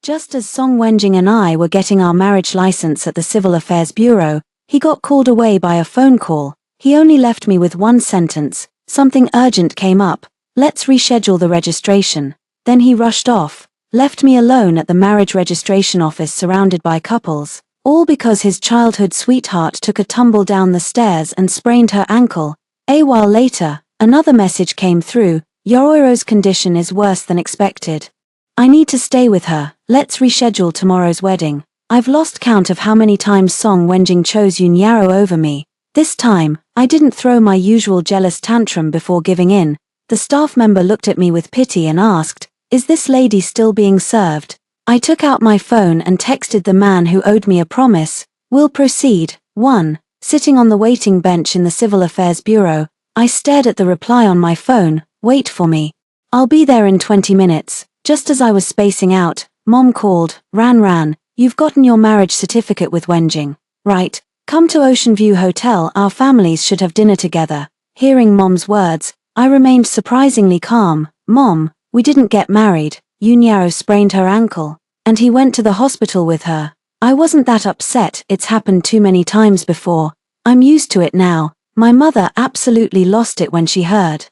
Just as Song Wenjing and I were getting our marriage license at the Civil Affairs Bureau, he got called away by a phone call. He only left me with one sentence: "Something urgent came up. Let's reschedule the registration." Then he rushed off, left me alone at the marriage registration office surrounded by couples, all because his childhood sweetheart took a tumble down the stairs and sprained her ankle. A while later, another message came through: "Yoroiro's condition is worse than expected. I need to stay with her. Let's reschedule tomorrow's wedding." I've lost count of how many times Song Wenjing chose Yoon Yaro over me. This time, I didn't throw my usual jealous tantrum before giving in. The staff member looked at me with pity and asked, "Is this lady still being served?" I took out my phone and texted the man who owed me a promise. "Will proceed." 1. Sitting on the waiting bench in the Civil Affairs Bureau, I stared at the reply on my phone: "Wait for me. I'll be there in 20 minutes. Just as I was spacing out, Mom called. Ran, you've gotten your marriage certificate with Wenjing, right? Come to Ocean View Hotel, our families should have dinner together." Hearing Mom's words, I remained surprisingly calm. "Mom, we didn't get married. Yoon Yaro sprained her ankle, and he went to the hospital with her." I wasn't that upset, it's happened too many times before. I'm used to it now. My mother absolutely lost it when she heard.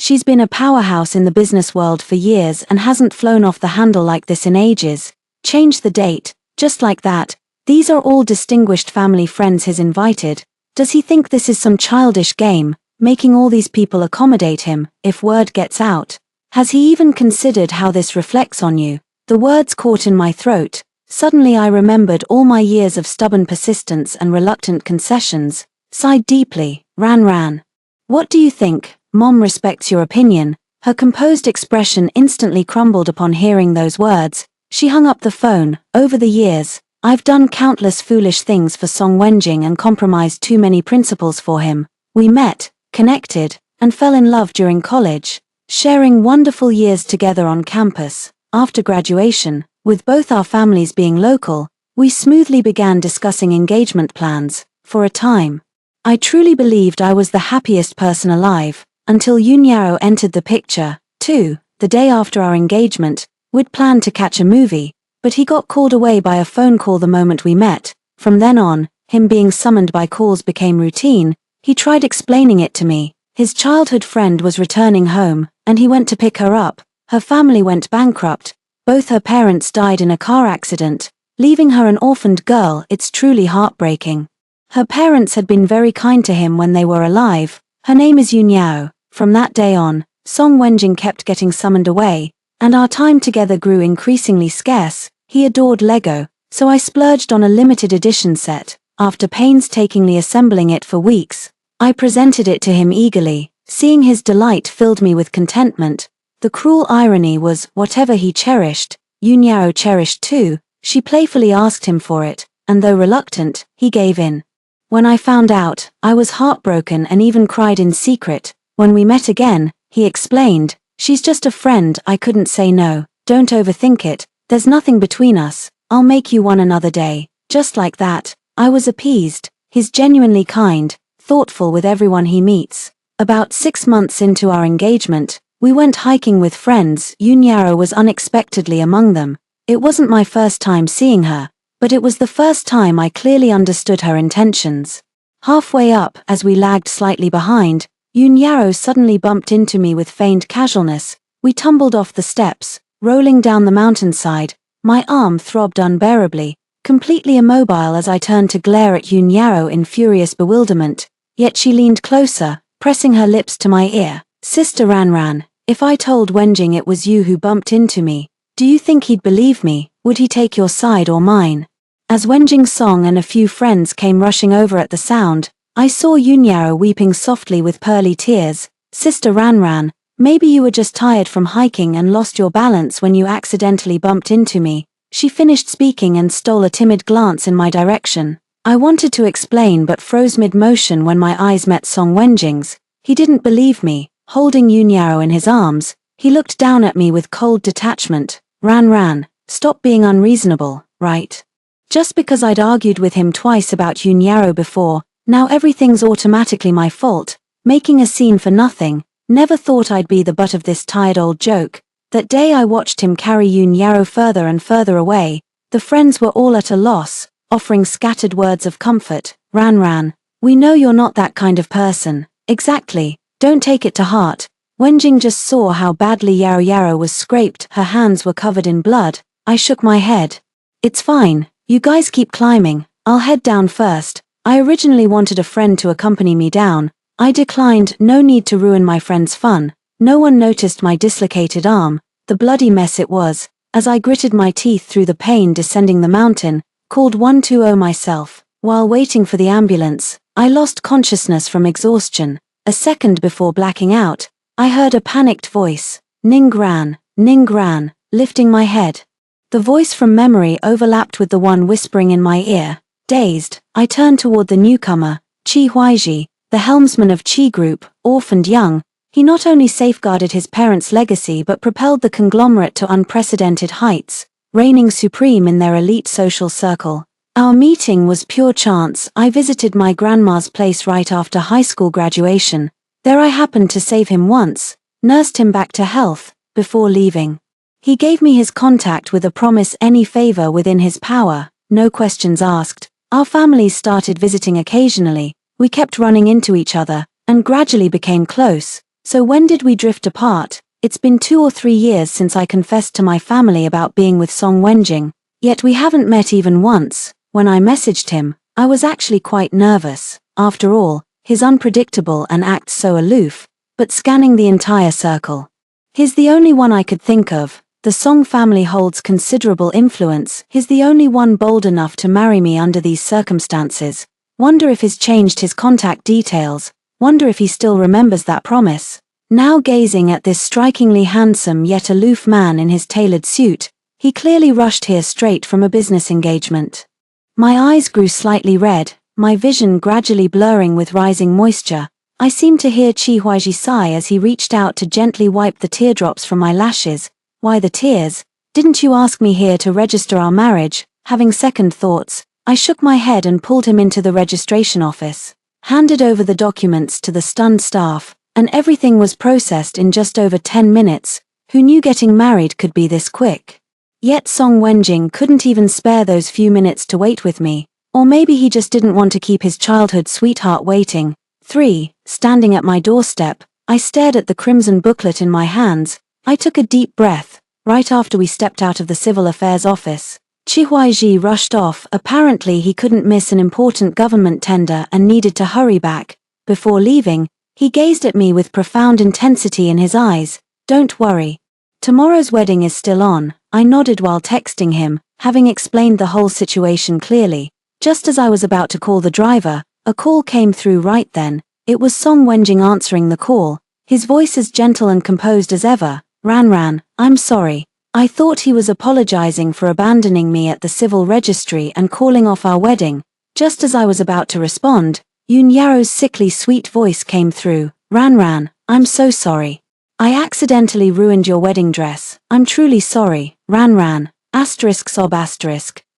She's been a powerhouse in the business world for years and hasn't flown off the handle like this in ages. Change the date, just like that. These are all distinguished family friends he's invited. Does he think this is some childish game, making all these people accommodate him, if word gets out? Has he even considered how this reflects on you? The words caught in my throat. Suddenly I remembered all my years of stubborn persistence and reluctant concessions. Sighed deeply. Ran. "What do you think? Mom respects your opinion." Her composed expression instantly crumbled upon hearing those words. She hung up the phone. "Over the years, I've done countless foolish things for Song Wenjing and compromised too many principles for him. We met, connected, and fell in love during college, sharing wonderful years together on campus. After graduation, with both our families being local, we smoothly began discussing engagement plans. For a time, I truly believed I was the happiest person alive, until Yoon Yaro entered the picture. 2. The day after our engagement, we'd planned to catch a movie, but he got called away by a phone call the moment we met. From then on, him being summoned by calls became routine. He tried explaining it to me. His childhood friend was returning home, and he went to pick her up. Her family went bankrupt. Both her parents died in a car accident, leaving her an orphaned girl. It's truly heartbreaking. Her parents had been very kind to him when they were alive. Her name is Yoon Yao. From that day on, Song Wenjing kept getting summoned away, and our time together grew increasingly scarce. He adored Lego, so I splurged on a limited edition set. After painstakingly assembling it for weeks, I presented it to him eagerly. Seeing his delight filled me with contentment. The cruel irony was, whatever he cherished, Yoon Yao cherished too. She playfully asked him for it, and though reluctant, he gave in. When I found out, I was heartbroken and even cried in secret. When we met again, he explained, "She's just a friend." I couldn't say no. "Don't overthink it. There's nothing between us. I'll make you one another day." Just like that, I was appeased. He's genuinely kind, thoughtful with everyone he meets. About 6 months into our engagement, we went hiking with friends. Yoon Yaro was unexpectedly among them. It wasn't my first time seeing her, but it was the first time I clearly understood her intentions. Halfway up, as we lagged slightly behind, Yoon Yaro suddenly bumped into me with feigned casualness. We tumbled off the steps, rolling down the mountainside. My arm throbbed unbearably, completely immobile as I turned to glare at Yoon Yaro in furious bewilderment. Yet she leaned closer, pressing her lips to my ear. "Sister Ran, if I told Wenjing it was you who bumped into me, do you think he'd believe me? Would he take your side or mine?" As Wenjing's Song and a few friends came rushing over at the sound, I saw Yoon Yaro weeping softly with pearly tears. "Sister Ran, maybe you were just tired from hiking and lost your balance when you accidentally bumped into me." She finished speaking and stole a timid glance in my direction. I wanted to explain but froze mid-motion when my eyes met Song Wenjing's. He didn't believe me. Holding Yoon Yaro in his arms, he looked down at me with cold detachment. Ran, stop being unreasonable, right? Just because I'd argued with him twice about Yoon Yaro before, now everything's automatically my fault. Making a scene for nothing. Never thought I'd be the butt of this tired old joke. That day I watched him carry Yoon Yaro further and further away. The friends were all at a loss, offering scattered words of comfort. Ran, we know you're not that kind of person. Exactly, don't take it to heart. Wenjing just saw how badly Yaro was scraped, her hands were covered in blood. I shook my head. It's fine, you guys keep climbing, I'll head down first. I originally wanted a friend to accompany me down. I declined, no need to ruin my friend's fun. No one noticed my dislocated arm, the bloody mess it was, as I gritted my teeth through the pain descending the mountain, called 120 myself. While waiting for the ambulance, I lost consciousness from exhaustion. A second before blacking out, I heard a panicked voice, Ning Gran, lifting my head. The voice from memory overlapped with the one whispering in my ear. Dazed, I turned toward the newcomer, Chi Huaiji, the helmsman of Chi Group, orphaned young. He not only safeguarded his parents' legacy but propelled the conglomerate to unprecedented heights, reigning supreme in their elite social circle. Our meeting was pure chance. I visited my grandma's place right after high school graduation. There I happened to save him once, nursed him back to health, before leaving. He gave me his contact with a promise any favor within his power, no questions asked. Our families started visiting occasionally, we kept running into each other, and gradually became close. So when did we drift apart? It's been 2 or 3 years since I confessed to my family about being with Song Wenjing, yet we haven't met even once. When I messaged him, I was actually quite nervous. After all, he's unpredictable and acts so aloof, but scanning the entire circle. He's the only one I could think of. The Song family holds considerable influence. He's the only one bold enough to marry me under these circumstances. Wonder if he's changed his contact details. Wonder if he still remembers that promise. Now gazing at this strikingly handsome yet aloof man in his tailored suit, he clearly rushed here straight from a business engagement. My eyes grew slightly red, my vision gradually blurring with rising moisture. I seemed to hear Chi Huaiji sigh as he reached out to gently wipe the teardrops from my lashes. Why the tears? Didn't you ask me here to register our marriage? Having second thoughts, I shook my head and pulled him into the registration office. Handed over the documents to the stunned staff, and everything was processed in just over 10 minutes. Who knew getting married could be this quick? Yet Song Wenjing couldn't even spare those few minutes to wait with me, or maybe he just didn't want to keep his childhood sweetheart waiting. 3. Standing at my doorstep, I stared at the crimson booklet in my hands. I took a deep breath. Right after we stepped out of the civil affairs office, Chi Huaiji rushed off. Apparently he couldn't miss an important government tender and needed to hurry back. Before leaving, he gazed at me with profound intensity in his eyes. Don't worry. Tomorrow's wedding is still on. I nodded while texting him, having explained the whole situation clearly. Just as I was about to call the driver, a call came through right then. It was Song Wenjing answering the call, his voice as gentle and composed as ever. Ran, I'm sorry. I thought he was apologizing for abandoning me at the civil registry and calling off our wedding. Just as I was about to respond, Yoon Yaro's sickly sweet voice came through. Ran, I'm so sorry. I accidentally ruined your wedding dress. I'm truly sorry. Ran, sob.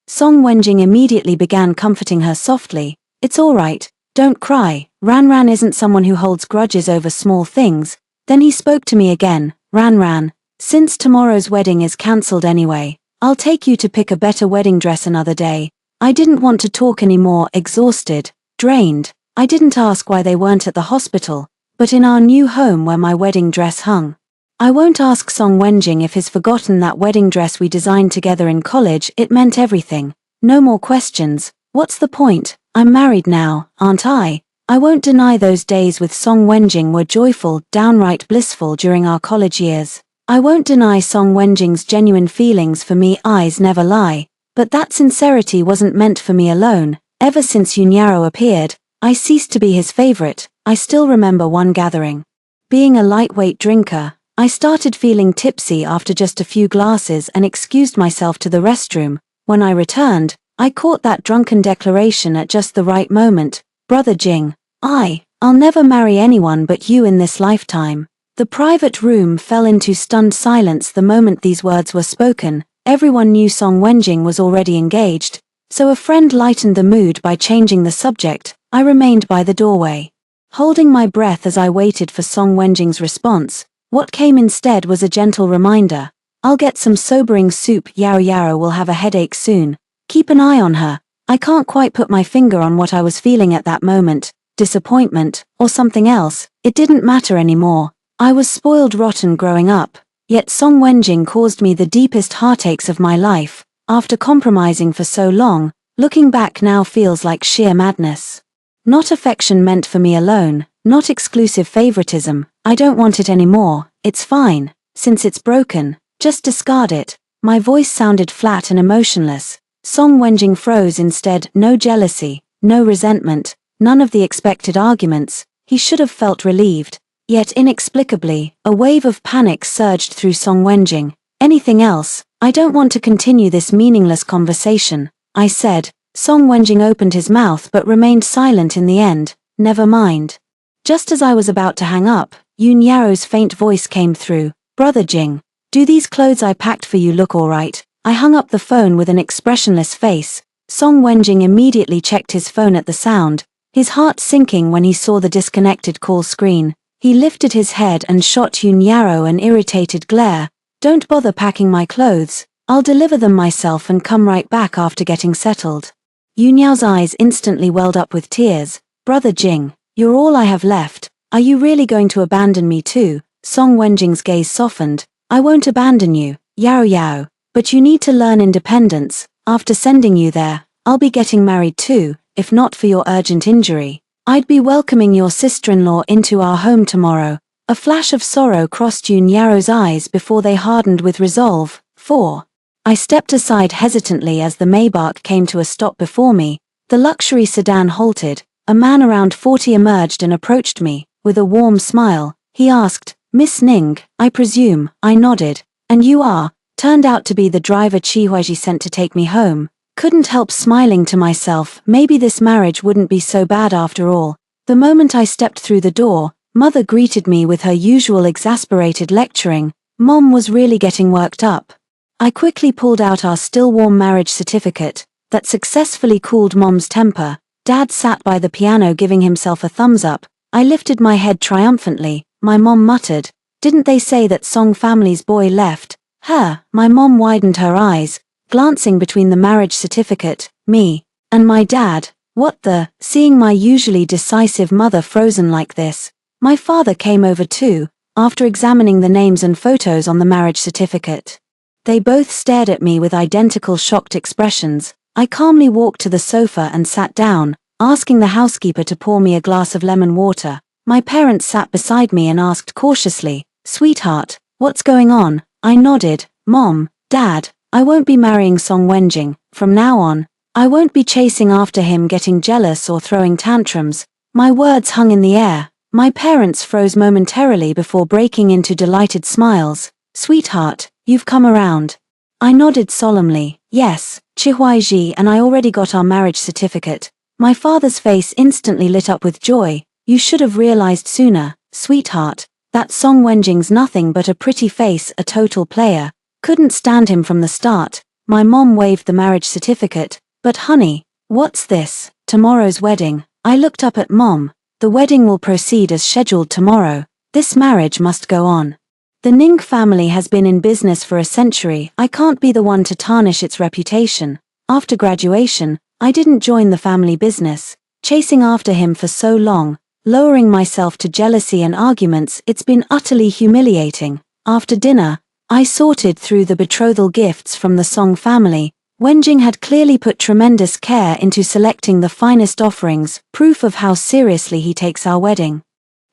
Song Wenjing immediately began comforting her softly. It's alright, don't cry. Ran isn't someone who holds grudges over small things. Then he spoke to me again. Ran, since tomorrow's wedding is cancelled anyway, I'll take you to pick a better wedding dress another day. I didn't want to talk anymore, exhausted, drained. I didn't ask why they weren't at the hospital, but in our new home where my wedding dress hung. I won't ask Song Wenjing if he's forgotten that wedding dress we designed together in college. It meant everything. No more questions. What's the point? I'm married now, aren't I? I won't deny those days with Song Wenjing were joyful, downright blissful during our college years. I won't deny Song Wenjing's genuine feelings for me, eyes never lie. But that sincerity wasn't meant for me alone. Ever since Yoon Yaro appeared, I ceased to be his favorite. I still remember one gathering. Being a lightweight drinker, I started feeling tipsy after just a few glasses and excused myself to the restroom. When I returned, I caught that drunken declaration at just the right moment. Brother Jing, I'll never marry anyone but you in this lifetime. The private room fell into stunned silence the moment these words were spoken. Everyone knew Song Wenjing was already engaged, so a friend lightened the mood by changing the subject. I remained by the doorway, holding my breath as I waited for Song Wenjing's response. What came instead was a gentle reminder. I'll get some sobering soup. Yaro Yaro will have a headache soon. Keep an eye on her. I can't quite put my finger on what I was feeling at that moment. Disappointment, or something else. It didn't matter anymore. I was spoiled rotten growing up. Yet Song Wenjing caused me the deepest heartaches of my life. After compromising for so long, looking back now feels like sheer madness. Not affection meant for me alone, not exclusive favoritism. I don't want it anymore. It's fine. Since it's broken, just discard it. My voice sounded flat and emotionless. Song Wenjing froze instead. No jealousy, no resentment, none of the expected arguments. He should have felt relieved. Yet inexplicably, a wave of panic surged through Song Wenjing. Anything else? I don't want to continue this meaningless conversation, I said. Song Wenjing opened his mouth but remained silent in the end. Never mind. Just as I was about to hang up, Yun Yaro's faint voice came through. Brother Jing, do these clothes I packed for you look alright? I hung up the phone with an expressionless face. Song Wenjing immediately checked his phone at the sound, his heart sinking when he saw the disconnected call screen. He lifted his head and shot Yun Yaro an irritated glare. Don't bother packing my clothes. I'll deliver them myself and come right back after getting settled. Yun Yao's eyes instantly welled up with tears. Brother Jing, you're all I have left. Are you really going to abandon me too? Song Wenjing's gaze softened. I won't abandon you, Yao Yao, but you need to learn independence. After sending you there, I'll be getting married too, if not for your urgent injury. I'd be welcoming your sister-in-law into our home tomorrow. A flash of sorrow crossed Yun Yaro's eyes before they hardened with resolve. 4. I stepped aside hesitantly as the Maybach came to a stop before me. The luxury sedan halted. A man around 40 emerged and approached me. With a warm smile, he asked, Miss Ning, I presume. I nodded. And you are? Turned out to be the driver Chi Huiji sent to take me home. Couldn't help smiling to myself. Maybe this marriage wouldn't be so bad after all. The moment I stepped through the door, Mother greeted me with her usual exasperated lecturing. Mom was really getting worked up. I quickly pulled out our still-warm marriage certificate. That successfully cooled Mom's temper. Dad sat by the piano giving himself a thumbs up. I lifted my head triumphantly. My mom muttered, Didn't they say that Song family's boy left her? My mom widened her eyes, glancing between the marriage certificate, me, and my dad. What the? Seeing my usually decisive mother frozen like this, my father came over too, after examining the names and photos on the marriage certificate. They both stared at me with identical shocked expressions. I calmly walked to the sofa and sat down, asking the housekeeper to pour me a glass of lemon water. My parents sat beside me and asked cautiously, Sweetheart, what's going on? I nodded. Mom, Dad, I won't be marrying Song Wenjing. From now on, I won't be chasing after him getting jealous or throwing tantrums. My words hung in the air. My parents froze momentarily before breaking into delighted smiles. Sweetheart, you've come around. I nodded solemnly. Yes, Chi Huiji and I already got our marriage certificate. My father's face instantly lit up with joy. You should have realized sooner, sweetheart, that Song Wenjing's nothing but a pretty face, a total player. Couldn't stand him from the start. My mom waved the marriage certificate. But honey, what's this? Tomorrow's wedding. I looked up at Mom. The wedding will proceed as scheduled tomorrow. This marriage must go on. The Ning family has been in business for a century. I can't be the one to tarnish its reputation. After graduation, I didn't join the family business. Chasing after him for so long, lowering myself to jealousy and arguments, it's been utterly humiliating. After dinner, I sorted through the betrothal gifts from the Song family. Wenjing had clearly put tremendous care into selecting the finest offerings, proof of how seriously he takes our wedding.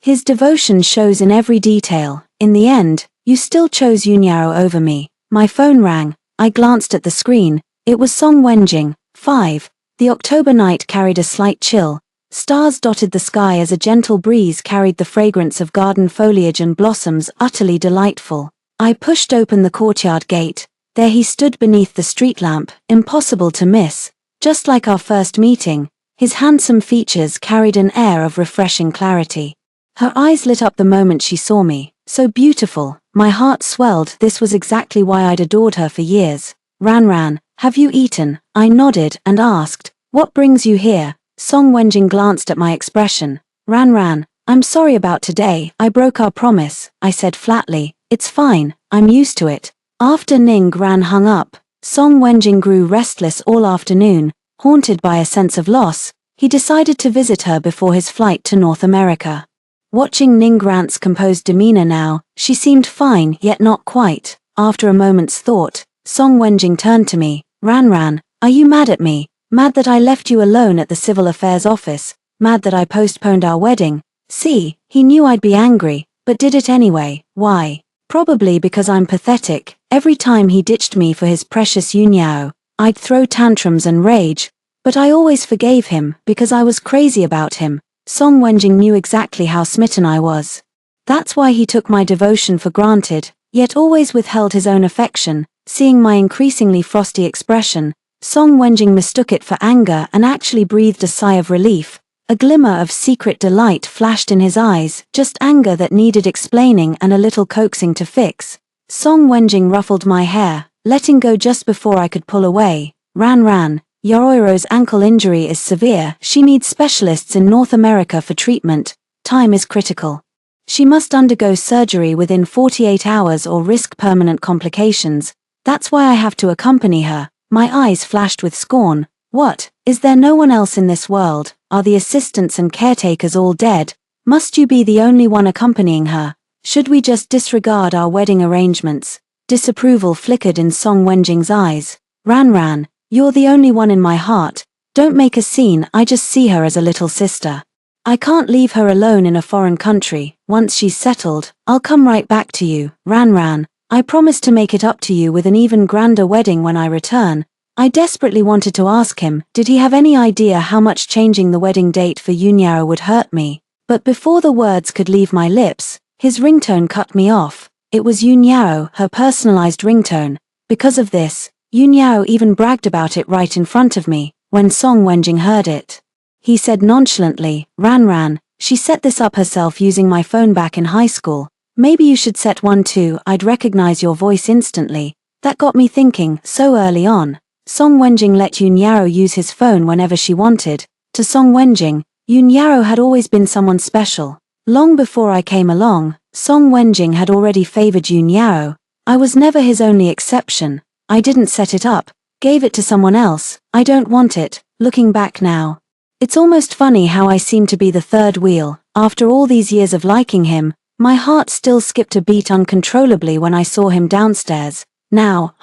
His devotion shows in every detail. In the end, you still chose Yunyao over me. My phone rang. I glanced at the screen. It was Song Wenjing. 5. The October night carried a slight chill. Stars dotted the sky as a gentle breeze carried the fragrance of garden foliage and blossoms, utterly delightful. I pushed open the courtyard gate. There he stood beneath the street lamp, impossible to miss. Just like our first meeting, his handsome features carried an air of refreshing clarity. Her eyes lit up the moment she saw me. So beautiful. My heart swelled. This was exactly why I'd adored her for years. Ran, have you eaten? I nodded and asked, what brings you here? Song Wenjing glanced at my expression. Ran, I'm sorry about today, I broke our promise, I said flatly. It's fine, I'm used to it. After Ning Ran hung up, Song Wenjing grew restless all afternoon. Haunted by a sense of loss, he decided to visit her before his flight to North America. Watching Ning Ran's composed demeanor now, she seemed fine yet not quite. After a moment's thought, Song Wenjing turned to me. Ran, are you mad at me? Mad that I left you alone at the Civil Affairs office? Mad that I postponed our wedding? See, he knew I'd be angry, but did it anyway. Why? Probably because I'm pathetic. Every time he ditched me for his precious Yunyao, I'd throw tantrums and rage, but I always forgave him because I was crazy about him. Song Wenjing knew exactly how smitten I was. That's why he took my devotion for granted, yet always withheld his own affection. Seeing my increasingly frosty expression, Song Wenjing mistook it for anger and actually breathed a sigh of relief. A glimmer of secret delight flashed in his eyes, just anger that needed explaining and a little coaxing to fix. Song Wenjing ruffled my hair, letting go just before I could pull away. Ran, Yoroiro's ankle injury is severe. She needs specialists in North America for treatment. Time is critical. She must undergo surgery within 48 hours or risk permanent complications. That's why I have to accompany her. My eyes flashed with scorn. What? Is there no one else in this world? Are the assistants and caretakers all dead? Must you be the only one accompanying her? Should we just disregard our wedding arrangements? Disapproval flickered in Song Wenjing's eyes. Ran, you're the only one in my heart. Don't make a scene, I just see her as a little sister. I can't leave her alone in a foreign country. Once she's settled, I'll come right back to you. Ran, I promise to make it up to you with an even grander wedding when I return. I desperately wanted to ask him, did he have any idea how much changing the wedding date for Yunyao would hurt me? But before the words could leave my lips, his ringtone cut me off. It was Yunyao, her personalized ringtone. Because of this, Yunyao even bragged about it right in front of me. When Song Wenjing heard it, he said nonchalantly, Ran, she set this up herself using my phone back in high school. Maybe you should set one too, I'd recognize your voice instantly. That got me thinking, so early on. Song Wenjing let Yunyao use his phone whenever she wanted. To Song Wenjing, Yunyao had always been someone special. Long before I came along, Song Wenjing had already favored Yunyao. I was never his only exception. I didn't set it up, gave it to someone else. I don't want it, looking back now. It's almost funny how I seem to be the third wheel. After all these years of liking him, my heart still skipped a beat uncontrollably when I saw him downstairs. Now,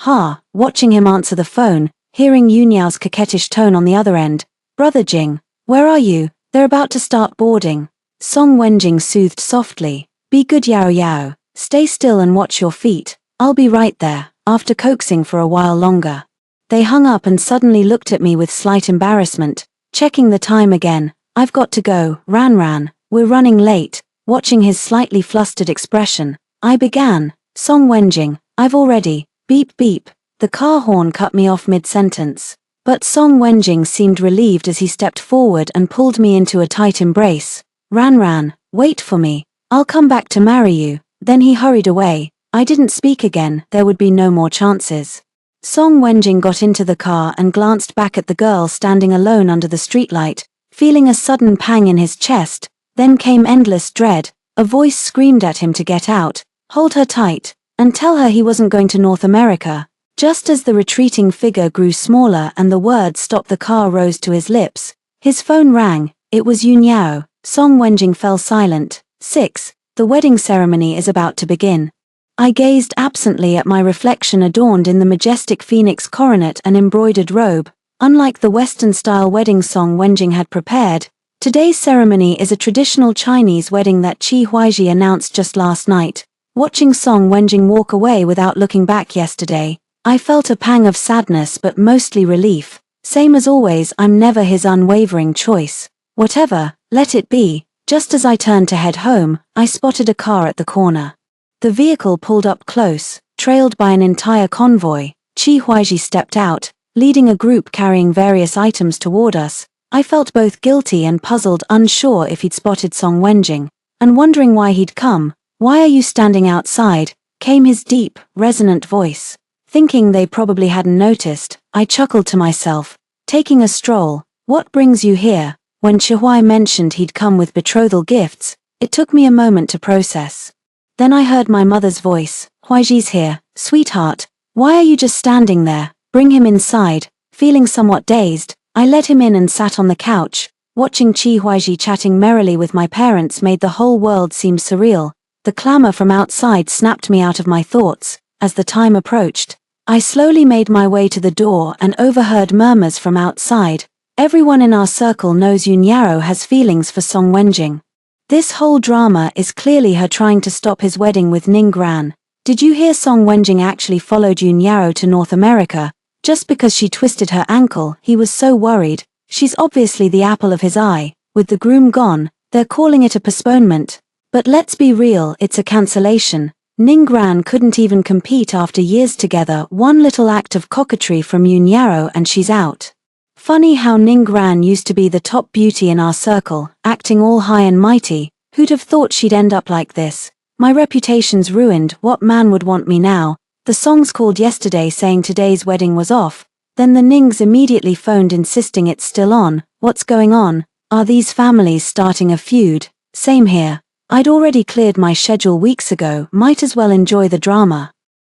watching him answer the phone, hearing Yunyao's coquettish tone on the other end. Brother Jing, where are you? They're about to start boarding. Song Wenjing soothed softly. Be good Yao. Stay still and watch your feet. I'll be right there. After coaxing for a while longer, they hung up and suddenly looked at me with slight embarrassment. Checking the time again. I've got to go. Ran, we're running late. Watching his slightly flustered expression, I began. Song Wenjing, I've already. Beep. The car horn cut me off mid-sentence. But Song Wenjing seemed relieved as he stepped forward and pulled me into a tight embrace. Ran, wait for me. I'll come back to marry you. Then he hurried away. I didn't speak again, there would be no more chances. Song Wenjing got into the car and glanced back at the girl standing alone under the streetlight, feeling a sudden pang in his chest. Then came endless dread. A voice screamed at him to get out, hold her tight, and tell her he wasn't going to North America. Just as the retreating figure grew smaller and the words "stop the car" rose to his lips, his phone rang. It was Yunyao. Song Wenjing fell silent. 6. The wedding ceremony is about to begin. I gazed absently at my reflection adorned in the majestic phoenix coronet and embroidered robe. Unlike the Western-style wedding Song Wenjing had prepared, today's ceremony is a traditional Chinese wedding that Qi Huaizhi announced just last night. Watching Song Wenjing walk away without looking back yesterday, I felt a pang of sadness but mostly relief. Same as always, I'm never his unwavering choice. Whatever, let it be. Just as I turned to head home, I spotted a car at the corner. The vehicle pulled up close, trailed by an entire convoy. Qi Huaizhi stepped out, leading a group carrying various items toward us. I felt both guilty and puzzled, unsure if he'd spotted Song Wenjing, and wondering why he'd come. Why are you standing outside? Came his deep, resonant voice. Thinking they probably hadn't noticed, I chuckled to myself. Taking a stroll, what brings you here? When Chihuai mentioned he'd come with betrothal gifts, It took me a moment to process. Then I heard my mother's voice. Huaiji's here, sweetheart. Why are you just standing there? Bring him inside. Feeling somewhat dazed, I led him in and sat on the couch. Watching Qi Huaiji chatting merrily with my parents made the whole world seem surreal. The clamor from outside snapped me out of my thoughts. As the time approached, I slowly made my way to the door and overheard murmurs from outside. Everyone in our circle knows Yun Yaro has feelings for Song Wenjing. This whole drama is clearly her trying to stop his wedding with Ning Gran. Did you hear Song Wenjing actually followed Yun Yaro to North America? Just because she twisted her ankle, he was so worried. She's obviously the apple of his eye. With the groom gone, they're calling it a postponement. But let's be real, it's a cancellation. Ning Gran couldn't even compete after years together. One little act of coquetry from Yun Yaro and she's out. Funny how Ning Gran used to be the top beauty in our circle, acting all high and mighty. Who'd have thought she'd end up like this? My reputation's ruined. What man would want me now? The Songs called yesterday saying today's wedding was off. Then the Nings immediately phoned insisting it's still on. What's going on? Are these families starting a feud? Same here. I'd already cleared my schedule weeks ago, might as well enjoy the drama.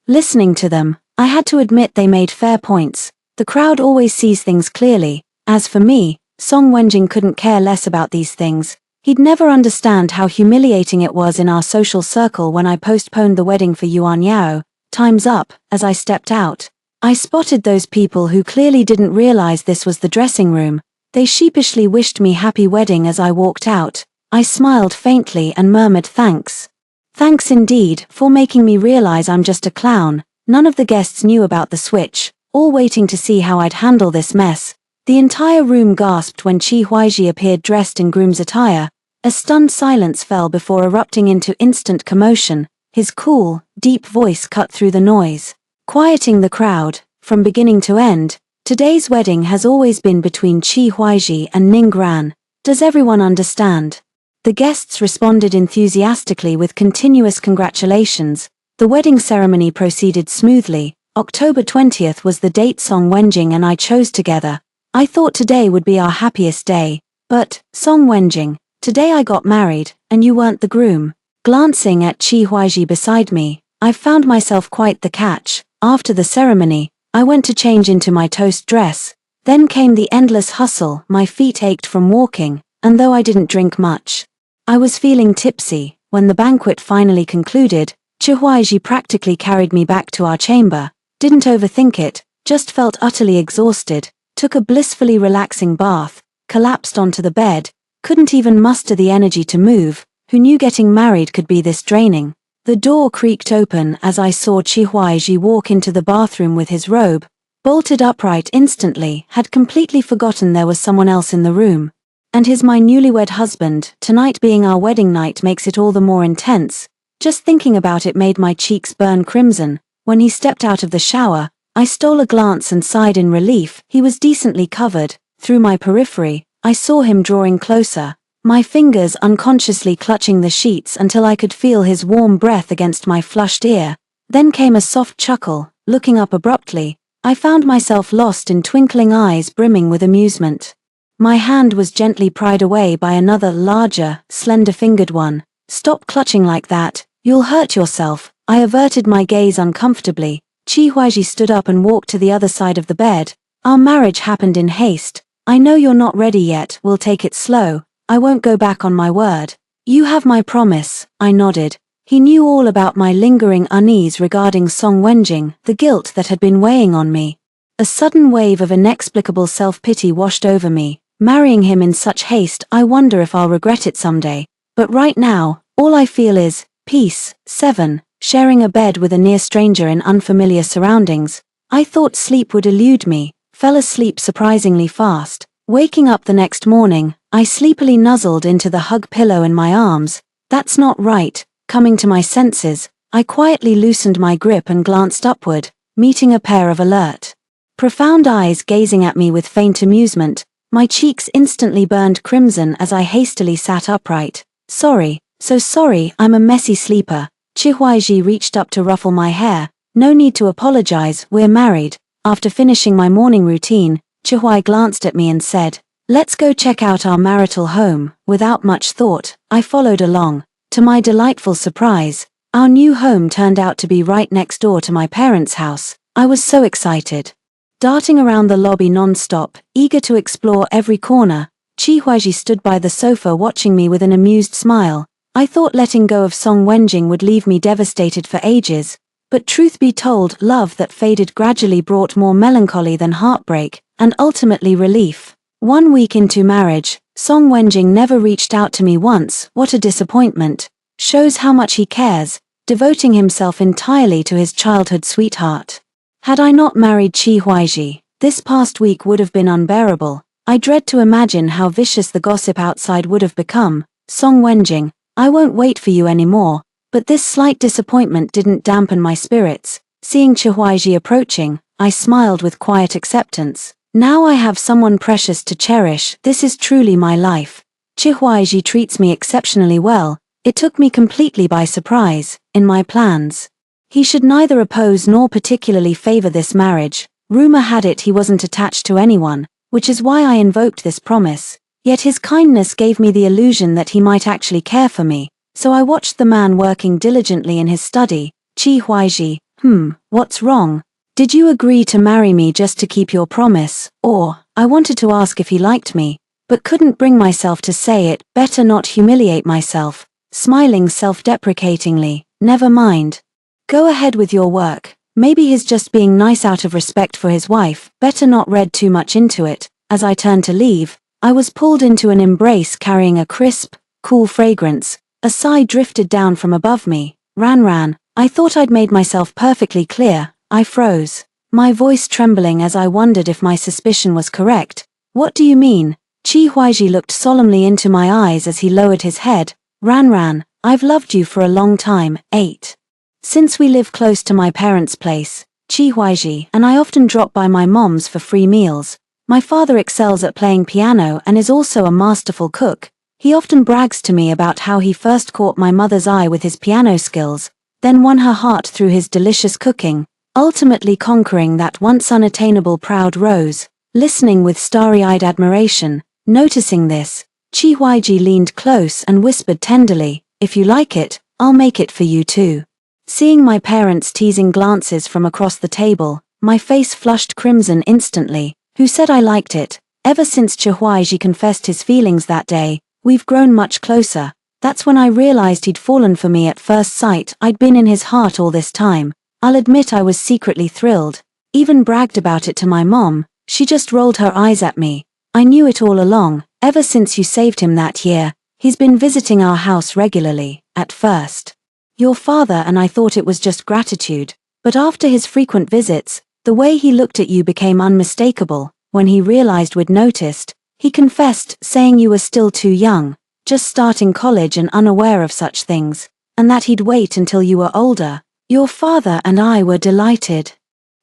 Listening to them, I had to admit they made fair points. The crowd always sees things clearly. As for me, Song Wenjing couldn't care less about these things. He'd never understand how humiliating it was in our social circle when I postponed the wedding for Yuan Yao. Time's up. As I stepped out, I spotted those people who clearly didn't realize this was the dressing room. They sheepishly wished me happy wedding as I walked out. I smiled faintly and murmured thanks. Thanks indeed for making me realize I'm just a clown. None of the guests knew about the switch, all waiting to see how I'd handle this mess. The entire room gasped when Qi Huaiji appeared dressed in groom's attire. A stunned silence fell before erupting into instant commotion. His cool, deep voice cut through the noise, quieting the crowd. From beginning to end, today's wedding has always been between Qi Huaiji and Ning Gran. Does everyone understand? The guests responded enthusiastically with continuous congratulations. The wedding ceremony proceeded smoothly. October 20th was the date Song Wenjing and I chose together. I thought today would be our happiest day. But, Song Wenjing, today I got married, and you weren't the groom. Glancing at Qi Huaiji beside me, I found myself quite the catch. After the ceremony, I went to change into my toast dress. Then came the endless hustle. My feet ached from walking, and though I didn't drink much, I was feeling tipsy. When the banquet finally concluded, Qi Huaiji practically carried me back to our chamber. Didn't overthink it, just felt utterly exhausted. Took a blissfully relaxing bath, collapsed onto the bed, couldn't even muster the energy to move. Who knew getting married could be this draining? The door creaked open as I saw Qi Huaiji walk into the bathroom with his robe, bolted upright instantly, had completely forgotten there was someone else in the room. And my newlywed husband. Tonight being our wedding night makes it all the more intense. Just thinking about it made my cheeks burn crimson. When he stepped out of the shower, I stole a glance and sighed in relief. He was decently covered. Through my periphery, I saw him drawing closer, my fingers unconsciously clutching the sheets until I could feel his warm breath against my flushed ear. Then came a soft chuckle. Looking up abruptly, I found myself lost in twinkling eyes brimming with amusement. My hand was gently pried away by another larger, slender-fingered one. Stop clutching like that, you'll hurt yourself. I averted my gaze uncomfortably. Qi Huaiji stood up and walked to the other side of the bed. Our marriage happened in haste. I know you're not ready yet, we'll take it slow. I won't go back on my word. You have my promise. I nodded. He knew all about my lingering unease regarding Song Wenjing, the guilt that had been weighing on me. A sudden wave of inexplicable self-pity washed over me. Marrying him in such haste, I wonder if I'll regret it someday. But right now, all I feel is peace. 7. Sharing a bed with a near stranger in unfamiliar surroundings. I thought sleep would elude me. Fell asleep surprisingly fast. Waking up the next morning, I sleepily nuzzled into the hug pillow in my arms. That's not right. Coming to my senses, I quietly loosened my grip and glanced upward, meeting a pair of alert, profound eyes gazing at me with faint amusement. My cheeks instantly burned crimson as I hastily sat upright. Sorry, so sorry, I'm a messy sleeper. Qi Huaiji reached up to ruffle my hair. No need to apologize, we're married. After finishing my morning routine, Qi Huai glanced at me and said, let's go check out our marital home. Without much thought, I followed along. To my delightful surprise, our new home turned out to be right next door to my parents' house. I was so excited. Darting around the lobby non-stop, eager to explore every corner, Chi Huaiji stood by the sofa watching me with an amused smile. I thought letting go of Song Wenjing would leave me devastated for ages, but truth be told, love that faded gradually brought more melancholy than heartbreak, and ultimately relief. 1 week into marriage, Song Wenjing never reached out to me once. What a disappointment. Shows how much he cares, devoting himself entirely to his childhood sweetheart. Had I not married Chi Huaiji, this past week would have been unbearable. I dread to imagine how vicious the gossip outside would have become. Song Wenjing, I won't wait for you anymore. But this slight disappointment didn't dampen my spirits. Seeing Chi Huaiji approaching, I smiled with quiet acceptance. Now I have someone precious to cherish. This is truly my life. Chi Huaiji treats me exceptionally well. It took me completely by surprise. In my plans, he should neither oppose nor particularly favor this marriage. Rumor had it he wasn't attached to anyone, which is why I invoked this promise. Yet his kindness gave me the illusion that he might actually care for me. So I watched the man working diligently in his study. Chi Huaiji, what's wrong? Did you agree to marry me just to keep your promise? Or, I wanted to ask if he liked me, but couldn't bring myself to say it. Better not humiliate myself. Smiling self-deprecatingly, never mind. Go ahead with your work. Maybe he's just being nice out of respect for his wife. Better not read too much into it. As I turned to leave, I was pulled into an embrace carrying a crisp, cool fragrance. A sigh drifted down from above me. Ran. I thought I'd made myself perfectly clear. I froze, my voice trembling as I wondered if my suspicion was correct. What do you mean? Chi Huaiji looked solemnly into my eyes as he lowered his head. Ran, I've loved you for a long time. 8. Since we live close to my parents' place, Chi Huaiji and I often drop by my mom's for free meals. My father excels at playing piano and is also a masterful cook. He often brags to me about how he first caught my mother's eye with his piano skills, then won her heart through his delicious cooking, ultimately conquering that once unattainable proud rose. Listening with starry-eyed admiration, noticing this, Chi Huaiji leaned close and whispered tenderly, if you like it, I'll make it for you too. Seeing my parents' teasing glances from across the table, my face flushed crimson instantly. Who said I liked it? Ever since Chi Huaiji confessed his feelings that day, we've grown much closer. That's when I realized he'd fallen for me at first sight. I'd been in his heart all this time. I'll admit I was secretly thrilled. Even bragged about it to my mom. She just rolled her eyes at me. I knew it all along. Ever since you saved him that year, he's been visiting our house regularly. At first, your father and I thought it was just gratitude. But after his frequent visits, the way he looked at you became unmistakable. When he realized we'd noticed, he confessed, saying you were still too young, just starting college and unaware of such things, and that he'd wait until you were older. Your father and I were delighted.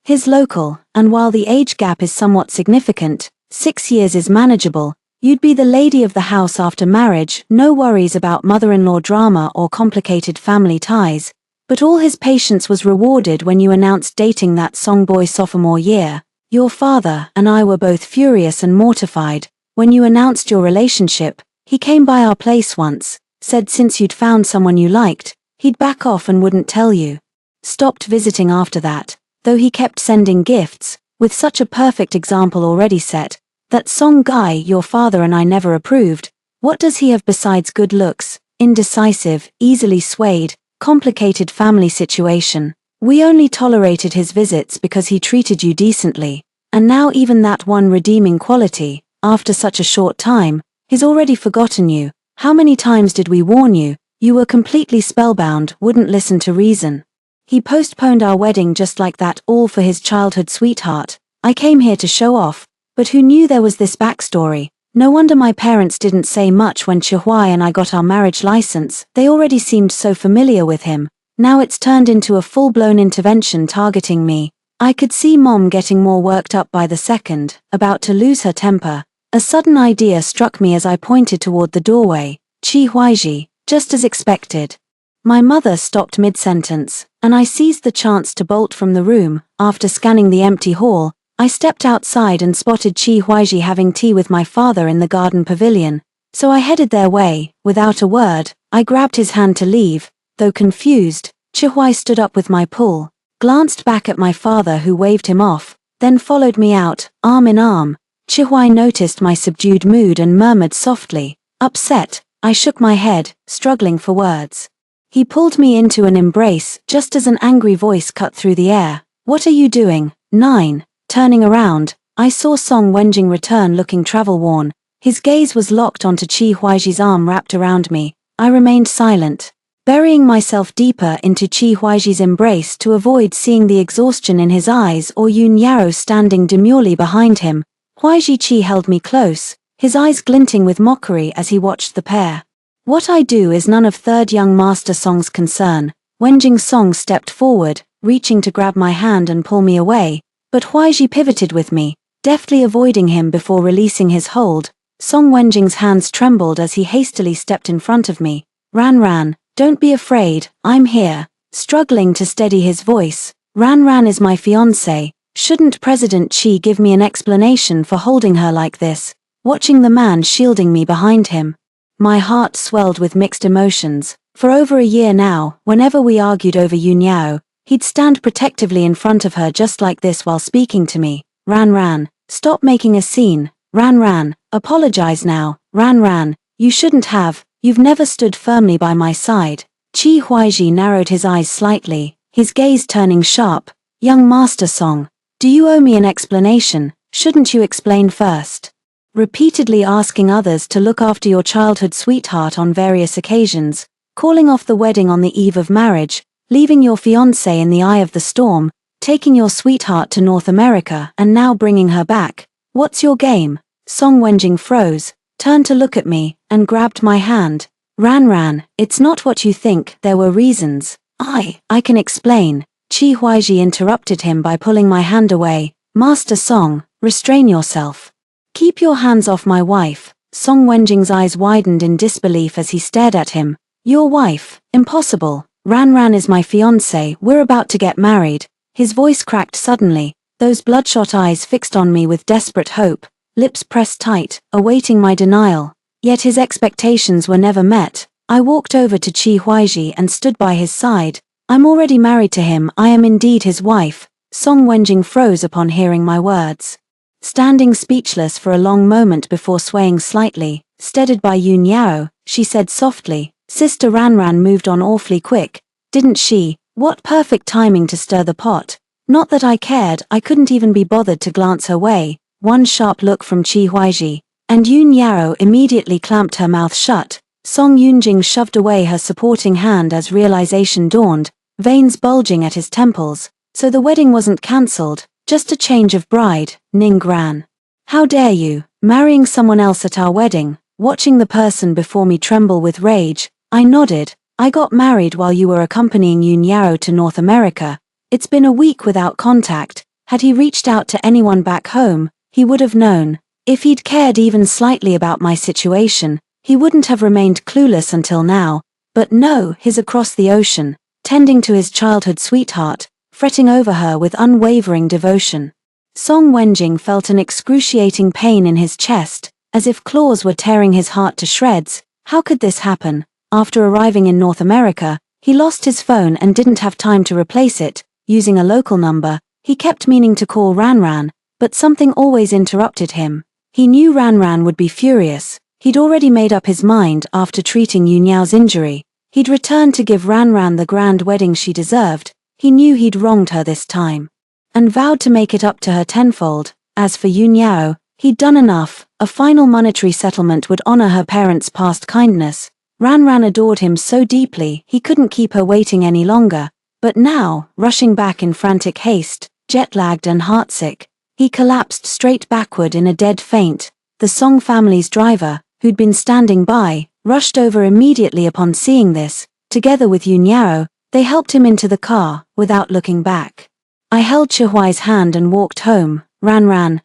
He's local, and while the age gap is somewhat significant, 6 years is manageable. You'd be the lady of the house after marriage, no worries about mother-in-law drama or complicated family ties. But all his patience was rewarded when you announced dating that Song boy sophomore year. Your father and I were both furious and mortified. When you announced your relationship, he came by our place once, said since you'd found someone you liked, he'd back off and wouldn't tell you. Stopped visiting after that, though he kept sending gifts, with such a perfect example already set. That Song guy your father and I never approved. What does he have besides good looks? Indecisive, easily swayed, complicated family situation. We only tolerated his visits because he treated you decently. And now even that one redeeming quality, after such a short time, he's already forgotten you. How many times did we warn you? You were completely spellbound, wouldn't listen to reason. He postponed our wedding just like that, all for his childhood sweetheart. I came here to show off. But who knew there was this backstory? No wonder my parents didn't say much when Chi Huaiji and I got our marriage license. They already seemed so familiar with him. Now it's turned into a full-blown intervention targeting me. I could see Mom getting more worked up by the second, about to lose her temper. A sudden idea struck me as I pointed toward the doorway. Chi Huaiji, just as expected. My mother stopped mid-sentence, and I seized the chance to bolt from the room. After scanning the empty hall, I stepped outside and spotted Chi Huaiji having tea with my father in the garden pavilion. So I headed their way. Without a word, I grabbed his hand to leave. Though confused, Chihuai stood up with my pull, glanced back at my father who waved him off, then followed me out, arm in arm. Chihuai noticed my subdued mood and murmured softly, "Upset." I shook my head, struggling for words. He pulled me into an embrace just as an angry voice cut through the air. "What are you doing?" 9. Turning around, I saw Song Wenjing return looking travel-worn. His gaze was locked onto Chi Huaiji's arm wrapped around me. I remained silent, burying myself deeper into Chi Huaiji's embrace to avoid seeing the exhaustion in his eyes or Yun Yao standing demurely behind him. Huaiji Chi held me close, his eyes glinting with mockery as he watched the pair. "What I do is none of third young master Song's concern." Wenjing Song stepped forward, reaching to grab my hand and pull me away, but Huaiji pivoted with me, deftly avoiding him before releasing his hold. Song Wenjing's hands trembled as he hastily stepped in front of me. "Ran, don't be afraid, I'm here." Struggling to steady his voice, Ran is my fiancé. Shouldn't President Chi give me an explanation for holding her like this? Watching the man shielding me behind him, my heart swelled with mixed emotions. For over a year now, whenever we argued over Yun Yao, he'd stand protectively in front of her just like this while speaking to me. Ran, stop making a scene. Ran, apologize now. Ran, you shouldn't have. You've never stood firmly by my side. Chi Huaiji narrowed his eyes slightly, his gaze turning sharp. "Young Master Song, do you owe me an explanation? Shouldn't you explain first? Repeatedly asking others to look after your childhood sweetheart on various occasions, calling off the wedding on the eve of marriage, leaving your fiancé in the eye of the storm, taking your sweetheart to North America and now bringing her back. What's your game?" Song Wenjing froze, turned to look at me, and grabbed my hand. Ran, it's not what you think, there were reasons. I can explain." Chi Huaiji interrupted him by pulling my hand away. "Master Song, restrain yourself. Keep your hands off my wife." Song Wenjing's eyes widened in disbelief as he stared at him. "Your wife? Impossible. Ran is my fiancé, we're about to get married." His voice cracked suddenly, those bloodshot eyes fixed on me with desperate hope, lips pressed tight, awaiting my denial. Yet his expectations were never met. I walked over to Chi Huaiji and stood by his side. "I'm already married to him, I am indeed his wife." Song Wenjing froze upon hearing my words, standing speechless for a long moment before swaying slightly. Steadied by Yun Yao, she said softly, "Sister Ran moved on awfully quick, didn't she? What perfect timing to stir the pot." Not that I cared, I couldn't even be bothered to glance her way. One sharp look from Chi Huaiji, and Yun Yao immediately clamped her mouth shut. Song Yunjing shoved away her supporting hand as realization dawned, veins bulging at his temples. So the wedding wasn't cancelled, just a change of bride. Ning Gran. "How dare you, marrying someone else at our wedding?" Watching the person before me tremble with rage, I nodded. "I got married while you were accompanying Yun Yao to North America. It's been a week without contact. Had he reached out to anyone back home, he would have known. If he'd cared even slightly about my situation, he wouldn't have remained clueless until now. But no, he's across the ocean, tending to his childhood sweetheart, fretting over her with unwavering devotion." Song Wenjing felt an excruciating pain in his chest, as if claws were tearing his heart to shreds. How could this happen? After arriving in North America, he lost his phone and didn't have time to replace it. Using a local number, he kept meaning to call Ran, but something always interrupted him. He knew Ran would be furious. He'd already made up his mind after treating Yun Yao's injury. He'd return to give Ran the grand wedding she deserved. He knew he'd wronged her this time, and vowed to make it up to her tenfold. As for Yun Yao, he'd done enough. A final monetary settlement would honor her parents' past kindness. Ran adored him so deeply he couldn't keep her waiting any longer. But now, rushing back in frantic haste, jet-lagged and heartsick, he collapsed straight backward in a dead faint. The Song family's driver, who'd been standing by, rushed over immediately upon seeing this. Together with Yun Yao, they helped him into the car, without looking back. I held Chihuai's hand and walked home. Ran,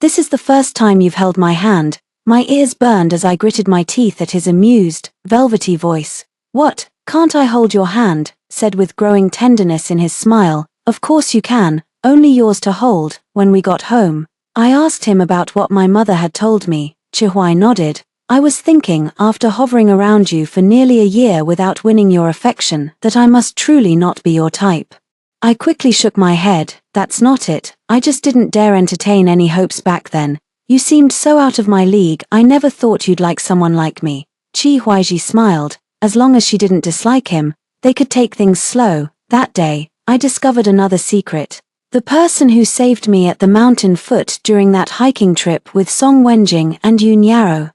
this is the first time you've held my hand." My ears burned as I gritted my teeth at his amused, velvety voice. "What, can't I hold your hand?" said with growing tenderness in his smile. "Of course you can, only yours to hold." When we got home, I asked him about what my mother had told me. Chihuai nodded. I was thinking, after hovering around you for nearly a year without winning your affection, that I must truly not be your type. I quickly shook my head. That's not it, I just didn't dare entertain any hopes back then. You seemed so out of my league, I never thought you'd like someone like me. Chi Huaiji smiled. As long as she didn't dislike him, they could take things slow. That day, I discovered another secret. The person who saved me at the mountain foot during that hiking trip with Song Wenjing and Yun Yaro.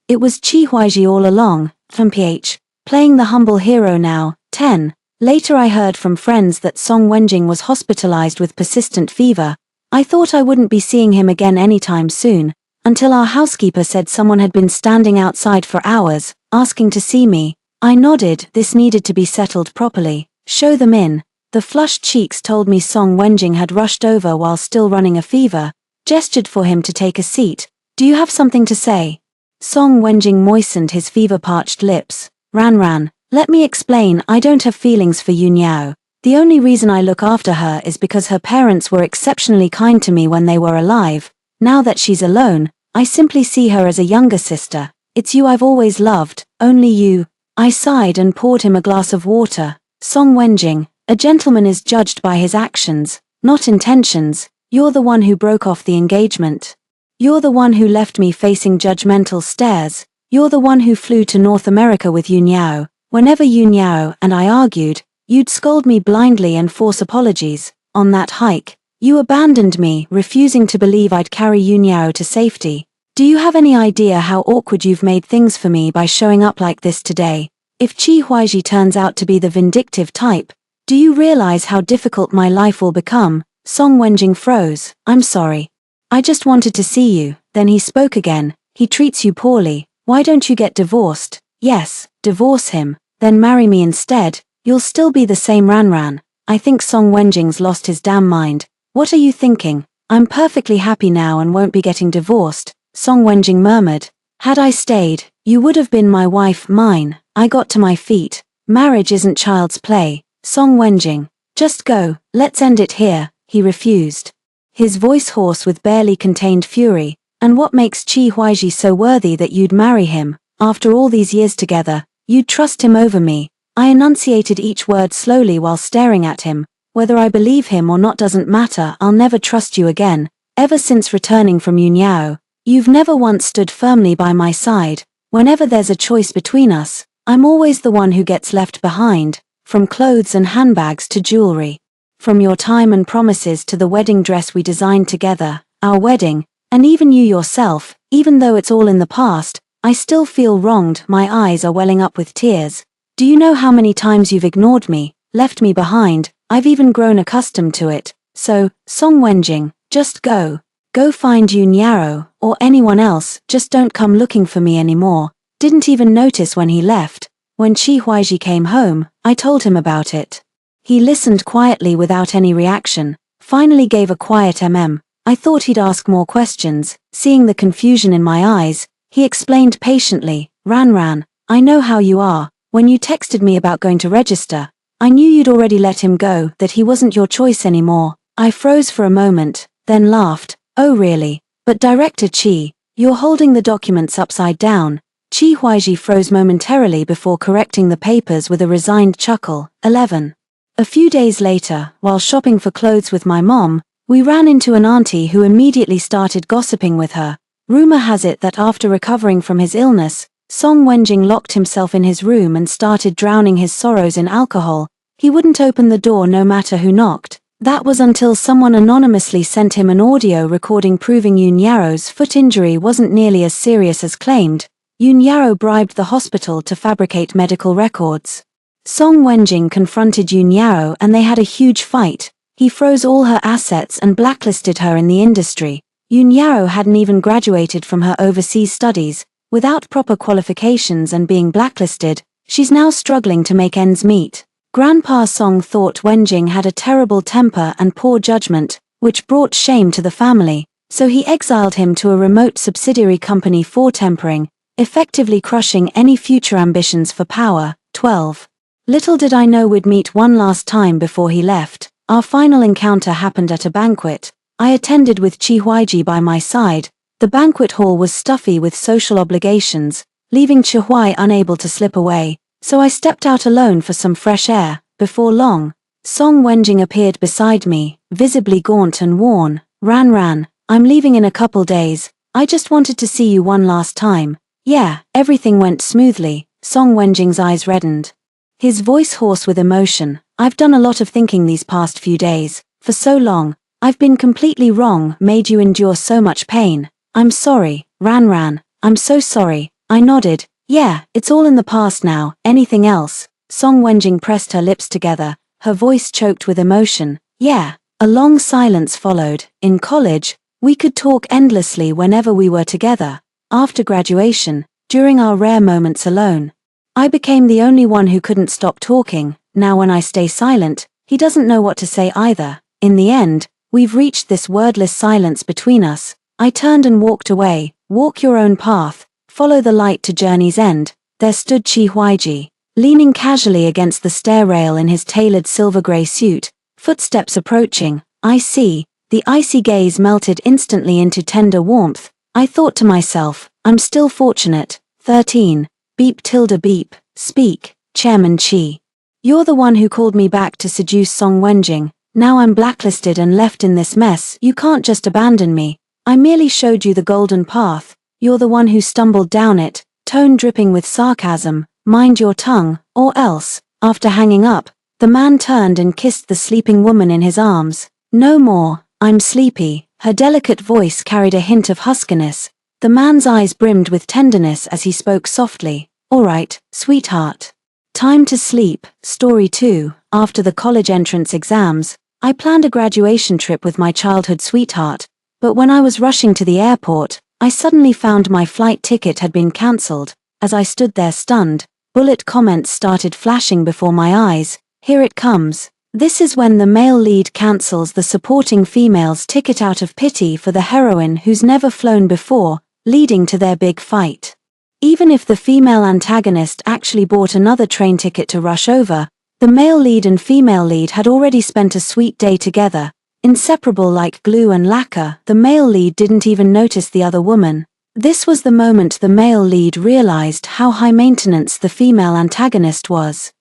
It was Chi Huaiji all along, ph, playing the humble hero now. 10. Later I heard from friends that Song Wenjing was hospitalized with persistent fever. I thought I wouldn't be seeing him again anytime soon, until our housekeeper said someone had been standing outside for hours, asking to see me. I nodded. This needed to be settled properly. Show them in. The flushed cheeks told me Song Wenjing had rushed over while still running a fever, gestured for him to take a seat. Do you have something to say? Song Wenjing moistened his fever-parched lips. Ran, let me explain, I don't have feelings for Yun Yao. The only reason I look after her is because her parents were exceptionally kind to me when they were alive. Now that she's alone, I simply see her as a younger sister. It's you I've always loved, only you. I sighed and poured him a glass of water. Song Wenjing, a gentleman is judged by his actions, not intentions. You're the one who broke off the engagement. You're the one who left me facing judgmental stares. You're the one who flew to North America with Yun Yao. Whenever Yun Yao and I argued, you'd scold me blindly and force apologies. On that hike, you abandoned me, refusing to believe I'd carry Yun Yao to safety. Do you have any idea how awkward you've made things for me by showing up like this today? If Chi Huaiji turns out to be the vindictive type, do you realize how difficult my life will become? Song Wenjing froze. I'm sorry. I just wanted to see you. Then he spoke again. He treats you poorly. Why don't you get divorced? Yes, divorce him. Then marry me instead. You'll still be the same Ran. I think Song Wenjing's lost his damn mind. What are you thinking? I'm perfectly happy now and won't be getting divorced, Song Wenjing murmured. Had I stayed, you would have been my wife, mine. I got to my feet. Marriage isn't child's play. Song Wenjing, just go, let's end it here. He refused. His voice hoarse with barely contained fury. And what makes Chi Huaiji so worthy that you'd marry him? After all these years together, you'd trust him over me. I enunciated each word slowly while staring at him. Whether I believe him or not doesn't matter, I'll never trust you again. Ever since returning from Yun Yao, you've never once stood firmly by my side. Whenever there's a choice between us, I'm always the one who gets left behind, from clothes and handbags to jewelry. From your time and promises to the wedding dress we designed together, our wedding, and even you yourself. Even though it's all in the past, I still feel wronged. My eyes are welling up with tears. Do you know how many times you've ignored me, left me behind? I've even grown accustomed to it. So, Song Wenjing, just go. Go find Yun Yaro, or anyone else, just don't come looking for me anymore. Didn't even notice when he left. When Chi Huaiji came home, I told him about it. He listened quietly without any reaction, finally gave a quiet I thought he'd ask more questions. Seeing the confusion in my eyes, he explained patiently, Ran, I know how you are. When you texted me about going to register, I knew you'd already let him go, that he wasn't your choice anymore. I froze for a moment, then laughed. Oh really? But Director Chi, you're holding the documents upside down. Chi Huaiji froze momentarily before correcting the papers with a resigned chuckle. 11. A few days later, while shopping for clothes with my mom, we ran into an auntie who immediately started gossiping with her. Rumor has it that after recovering from his illness, Song Wenjing locked himself in his room and started drowning his sorrows in alcohol. He wouldn't open the door no matter who knocked. That was until someone anonymously sent him an audio recording proving Yun Yaro's foot injury wasn't nearly as serious as claimed. Yun Yaro bribed the hospital to fabricate medical records. Song Wenjing confronted Yun Yaro and they had a huge fight. He froze all her assets and blacklisted her in the industry. Yun Yaro hadn't even graduated from her overseas studies. Without proper qualifications and being blacklisted, she's now struggling to make ends meet. Grandpa Song thought Wenjing had a terrible temper and poor judgment, which brought shame to the family, so he exiled him to a remote subsidiary company for tempering, effectively crushing any future ambitions for power. 12. Little did I know we'd meet one last time before he left. Our final encounter happened at a banquet. I attended with Chi Huaiji by my side. The The banquet hall was stuffy with social obligations, leaving Chihuai unable to slip away, so I stepped out alone for some fresh air. Before long, Song Wenjing appeared beside me, visibly gaunt and worn. Ran, I'm leaving in a couple days. I just wanted to see you one last time. Yeah, everything went smoothly. Song Wenjing's eyes reddened. His voice hoarse with emotion. I've done a lot of thinking these past few days. For so long, I've been completely wrong, made you endure so much pain. I'm sorry, Ran, I'm so sorry. I nodded. Yeah, it's all in the past now. Anything else? Song Wenjing pressed her lips together, her voice choked with emotion. Yeah. A long silence followed. In college, we could talk endlessly whenever we were together. After graduation, during our rare moments alone, I became the only one who couldn't stop talking. Now when I stay silent, he doesn't know what to say either. In the end, we've reached this wordless silence between us. I turned and walked away. Walk your own path. Follow the light to journey's end. There stood Chi Huaiji, leaning casually against the stair rail in his tailored silver-gray suit. Footsteps approaching. I see. The icy gaze melted instantly into tender warmth. I thought to myself, I'm still fortunate. 13. Beep tilde beep. Speak, Chairman Chi. You're the one who called me back to seduce Song Wenjing. Now I'm blacklisted and left in this mess. You can't just abandon me. I merely showed you the golden path. You're the one who stumbled down it, tone dripping with sarcasm. Mind your tongue, or else. After hanging up, the man turned and kissed the sleeping woman in his arms. No more, I'm sleepy. Her delicate voice carried a hint of huskiness. The man's eyes brimmed with tenderness as he spoke softly. All right, sweetheart. Time to sleep. Story 2. After the college entrance exams, I planned a graduation trip with my childhood sweetheart, but when I was rushing to the airport, I suddenly found my flight ticket had been cancelled. As I stood there stunned, bullet comments started flashing before my eyes. Here it comes. This is when the male lead cancels the supporting female's ticket out of pity for the heroine who's never flown before, leading to their big fight. Even if the female antagonist actually bought another train ticket to rush over, the male lead and female lead had already spent a sweet day together, inseparable like glue and lacquer. The male lead didn't even notice the other woman. This was the moment the male lead realized how high maintenance the female antagonist was.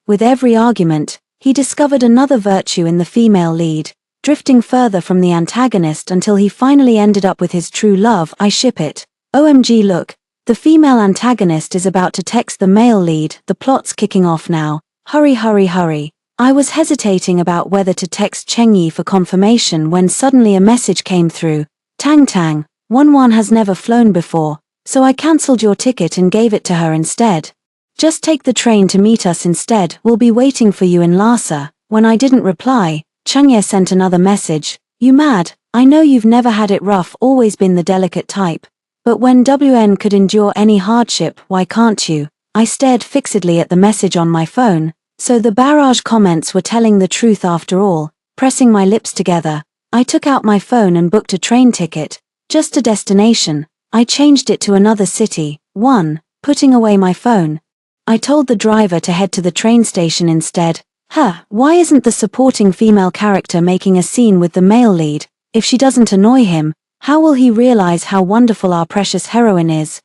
With every argument, he discovered another virtue in the female lead, drifting further from the antagonist until he finally ended up with his true love. I ship it. OMG look, the female antagonist is about to text the male lead. The plot's kicking off now. Hurry. I was hesitating about whether to text Chengyi for confirmation when suddenly a message came through. Tang, Wanwan has never flown before, so I cancelled your ticket and gave it to her instead. Just take the train to meet us instead, we'll be waiting for you in Lhasa. When I didn't reply, Changye sent another message. You mad? I know you've never had it rough, always been the delicate type. But when WN could endure any hardship, why can't you? I stared fixedly at the message on my phone. So the barrage comments were telling the truth after all. Pressing my lips together, I took out my phone and booked a train ticket. Just a destination. I changed it to another city. 1. Putting away my phone, I told the driver to head to the train station instead. Why isn't the supporting female character making a scene with the male lead? If she doesn't annoy him, how will he realize how wonderful our precious heroine is?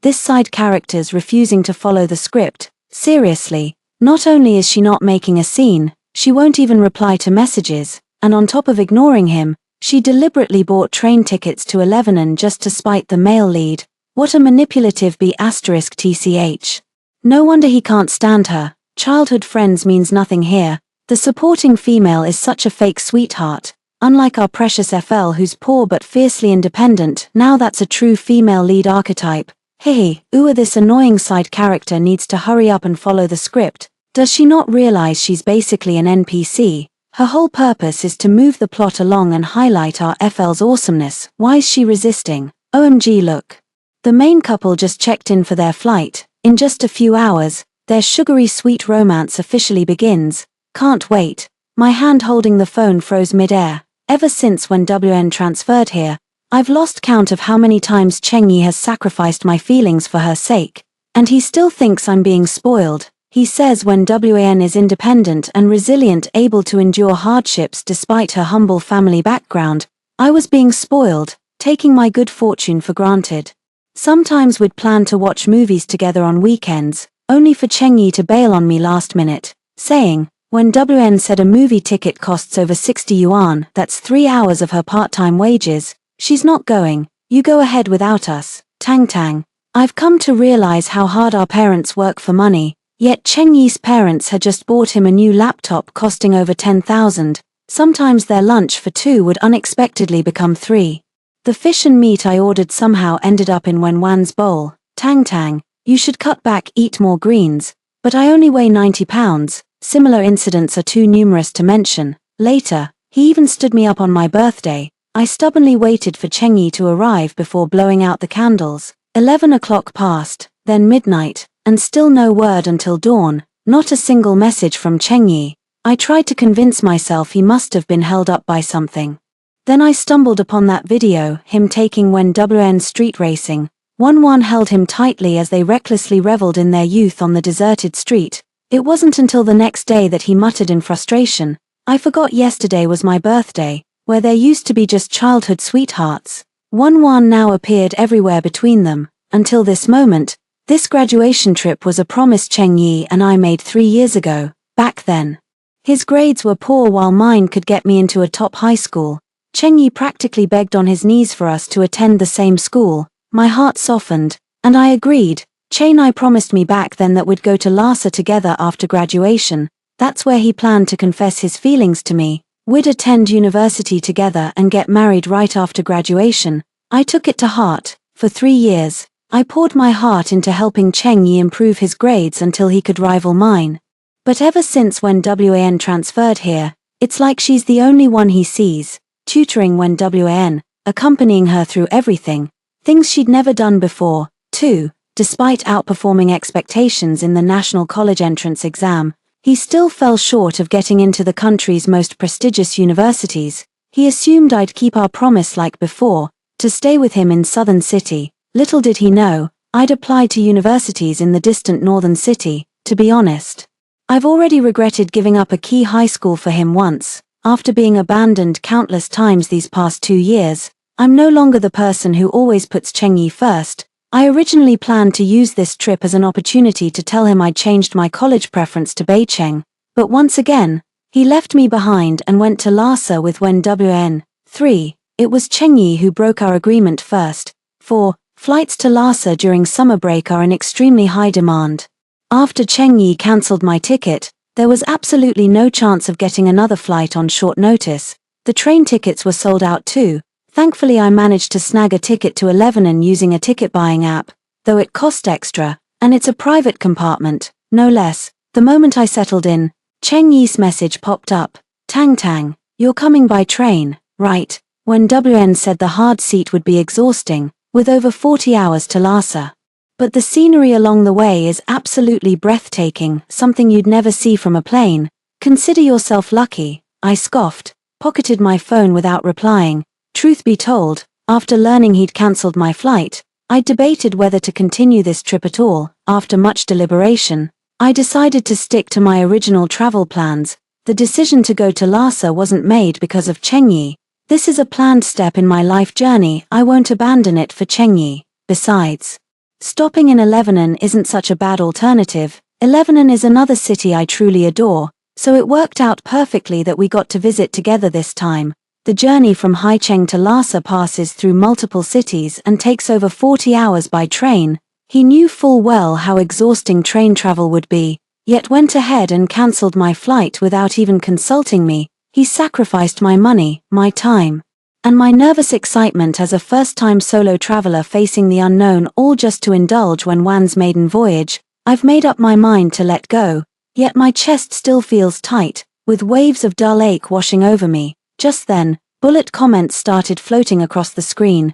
This side character's refusing to follow the script. Seriously, not only is she not making a scene, she won't even reply to messages, and on top of ignoring him, she deliberately bought train tickets to Lebanon just to spite the male lead. What a manipulative B***tch. No wonder he can't stand her. Childhood friends means nothing here. The supporting female is such a fake sweetheart. Unlike our precious FL who's poor but fiercely independent, now that's a true female lead archetype. This annoying side character needs to hurry up and follow the script. Does she not realize she's basically an NPC? Her whole purpose is to move the plot along and highlight our FL's awesomeness. Why's she resisting? OMG look. The main couple just checked in for their flight. In just a few hours, their sugary sweet romance officially begins. Can't wait. My hand holding the phone froze mid-air. Ever since when WN transferred here, I've lost count of how many times Chengyi has sacrificed my feelings for her sake. And he still thinks I'm being spoiled. He says when WAN is independent and resilient, able to endure hardships despite her humble family background, I was being spoiled. taking my good fortune for granted. Sometimes we'd plan to watch movies together on weekends, only for Chengyi to bail on me last minute, saying, when WN said a movie ticket costs over 60 yuan, that's 3 hours of her part-time wages, she's not going, you go ahead without us, Tang Tang. I've come to realize how hard our parents work for money, yet Chengyi's parents had just bought him a new laptop costing over 10,000, sometimes their lunch for two would unexpectedly become 3. The fish and meat I ordered somehow ended up in Wenwan's bowl. Tang Tang, you should cut back, eat more greens, but I only weigh 90 pounds, similar incidents are too numerous to mention. Later, he even stood me up on my birthday. I stubbornly waited for Chengyi to arrive before blowing out the candles. 11 o'clock passed, then midnight, and still no word until dawn, not a single message from Chengyi. I tried to convince myself he must have been held up by something. Then I stumbled upon that video, him taking WN street racing. Wenwan held him tightly as they recklessly reveled in their youth on the deserted street. It wasn't until the next day that he muttered in frustration, I forgot yesterday was my birthday, where there used to be just childhood sweethearts. Wenwan now appeared everywhere between them. Until this moment, this graduation trip was a promise Chengyi and I made 3 years ago. Back then, his grades were poor while mine could get me into a top high school. Chengyi practically begged on his knees for us to attend the same school. My heart softened, and I agreed. I promised me back then that we'd go to Lhasa together after graduation. That's where he planned to confess his feelings to me. We'd attend university together and get married right after graduation. I took it to heart. For 3 years, I poured my heart into helping Chengyi improve his grades until he could rival mine. But ever since when WAN transferred here, it's like she's the only one he sees, tutoring when WAN, accompanying her through everything. Things she'd never done before, too. Despite outperforming expectations in the National College entrance exam, he still fell short of getting into the country's most prestigious universities. He assumed I'd keep our promise like before, to stay with him in Southern City. Little did he know, I'd applied to universities in the distant Northern City. To be honest, I've already regretted giving up a key high school for him once. After being abandoned countless times these past 2 years, I'm no longer the person who always puts Chengyi first. I originally planned to use this trip as an opportunity to tell him I'd changed my college preference to Beijing, but once again, he left me behind and went to Lhasa with WN. 3. It was Chengyi who broke our agreement first. 4. Flights to Lhasa during summer break are in extremely high demand. After Chengyi cancelled my ticket, there was absolutely no chance of getting another flight on short notice. The train tickets were sold out too. Thankfully I managed to snag a ticket to Lebanon using a ticket buying app, though it cost extra, and it's a private compartment, no less. The moment I settled in, Chengyi's message popped up. Tang Tang, you're coming by train, right? When WN said the hard seat would be exhausting, with over 40 hours to Lhasa. But the scenery along the way is absolutely breathtaking, something you'd never see from a plane. Consider yourself lucky, I scoffed, pocketed my phone without replying. Truth be told, after learning he'd cancelled my flight, I debated whether to continue this trip at all. After much deliberation, I decided to stick to my original travel plans. The decision to go to Lhasa wasn't made because of Chengyi. This is a planned step in my life journey. I won't abandon it for Chengyi. Besides, stopping in Lebanon isn't such a bad alternative. Lebanon is another city I truly adore, so it worked out perfectly that we got to visit together this time. The journey from Haicheng to Lhasa passes through multiple cities and takes over 40 hours by train. He knew full well how exhausting train travel would be, yet went ahead and cancelled my flight without even consulting me. He sacrificed my money, my time, and my nervous excitement as a first-time solo traveler facing the unknown, all just to indulge Wenwan's maiden voyage. I've made up my mind to let go, yet my chest still feels tight, with waves of dull ache washing over me. Just then, bullet comments started floating across the screen.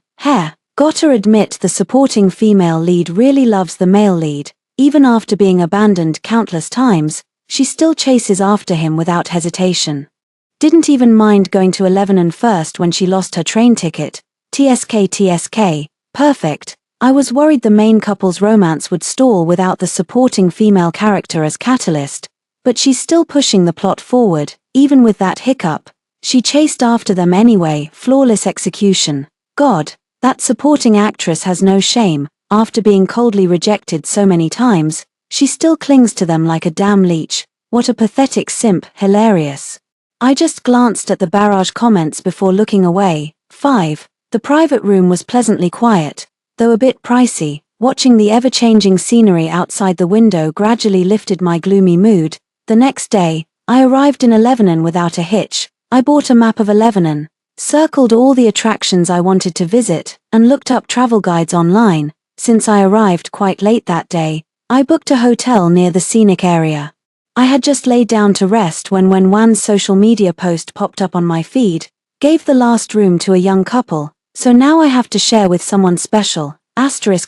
Gotta admit the supporting female lead really loves the male lead. Even after being abandoned countless times, she still chases after him without hesitation. Didn't even mind going to Lebanon first when she lost her train ticket. TSK. Perfect. I was worried the main couple's romance would stall without the supporting female character as catalyst, but she's still pushing the plot forward, even with that hiccup. She chased after them anyway, flawless execution. God, That supporting actress has no shame. After being coldly rejected so many times, she still clings to them like a damn leech. What a pathetic simp, hilarious. I just glanced at the barrage comments before looking away. 5. The private room was pleasantly quiet, though a bit pricey. Watching the ever-changing scenery outside the window gradually lifted my gloomy mood. The next day, I arrived in Lebanon without a hitch. I bought a map of Lebanon, circled all the attractions I wanted to visit, and looked up travel guides online. Since I arrived quite late that day, I booked a hotel near the scenic area. I had just laid down to rest when Juan's social media post popped up on my feed. Gave the last room to a young couple, so now I have to share with someone special.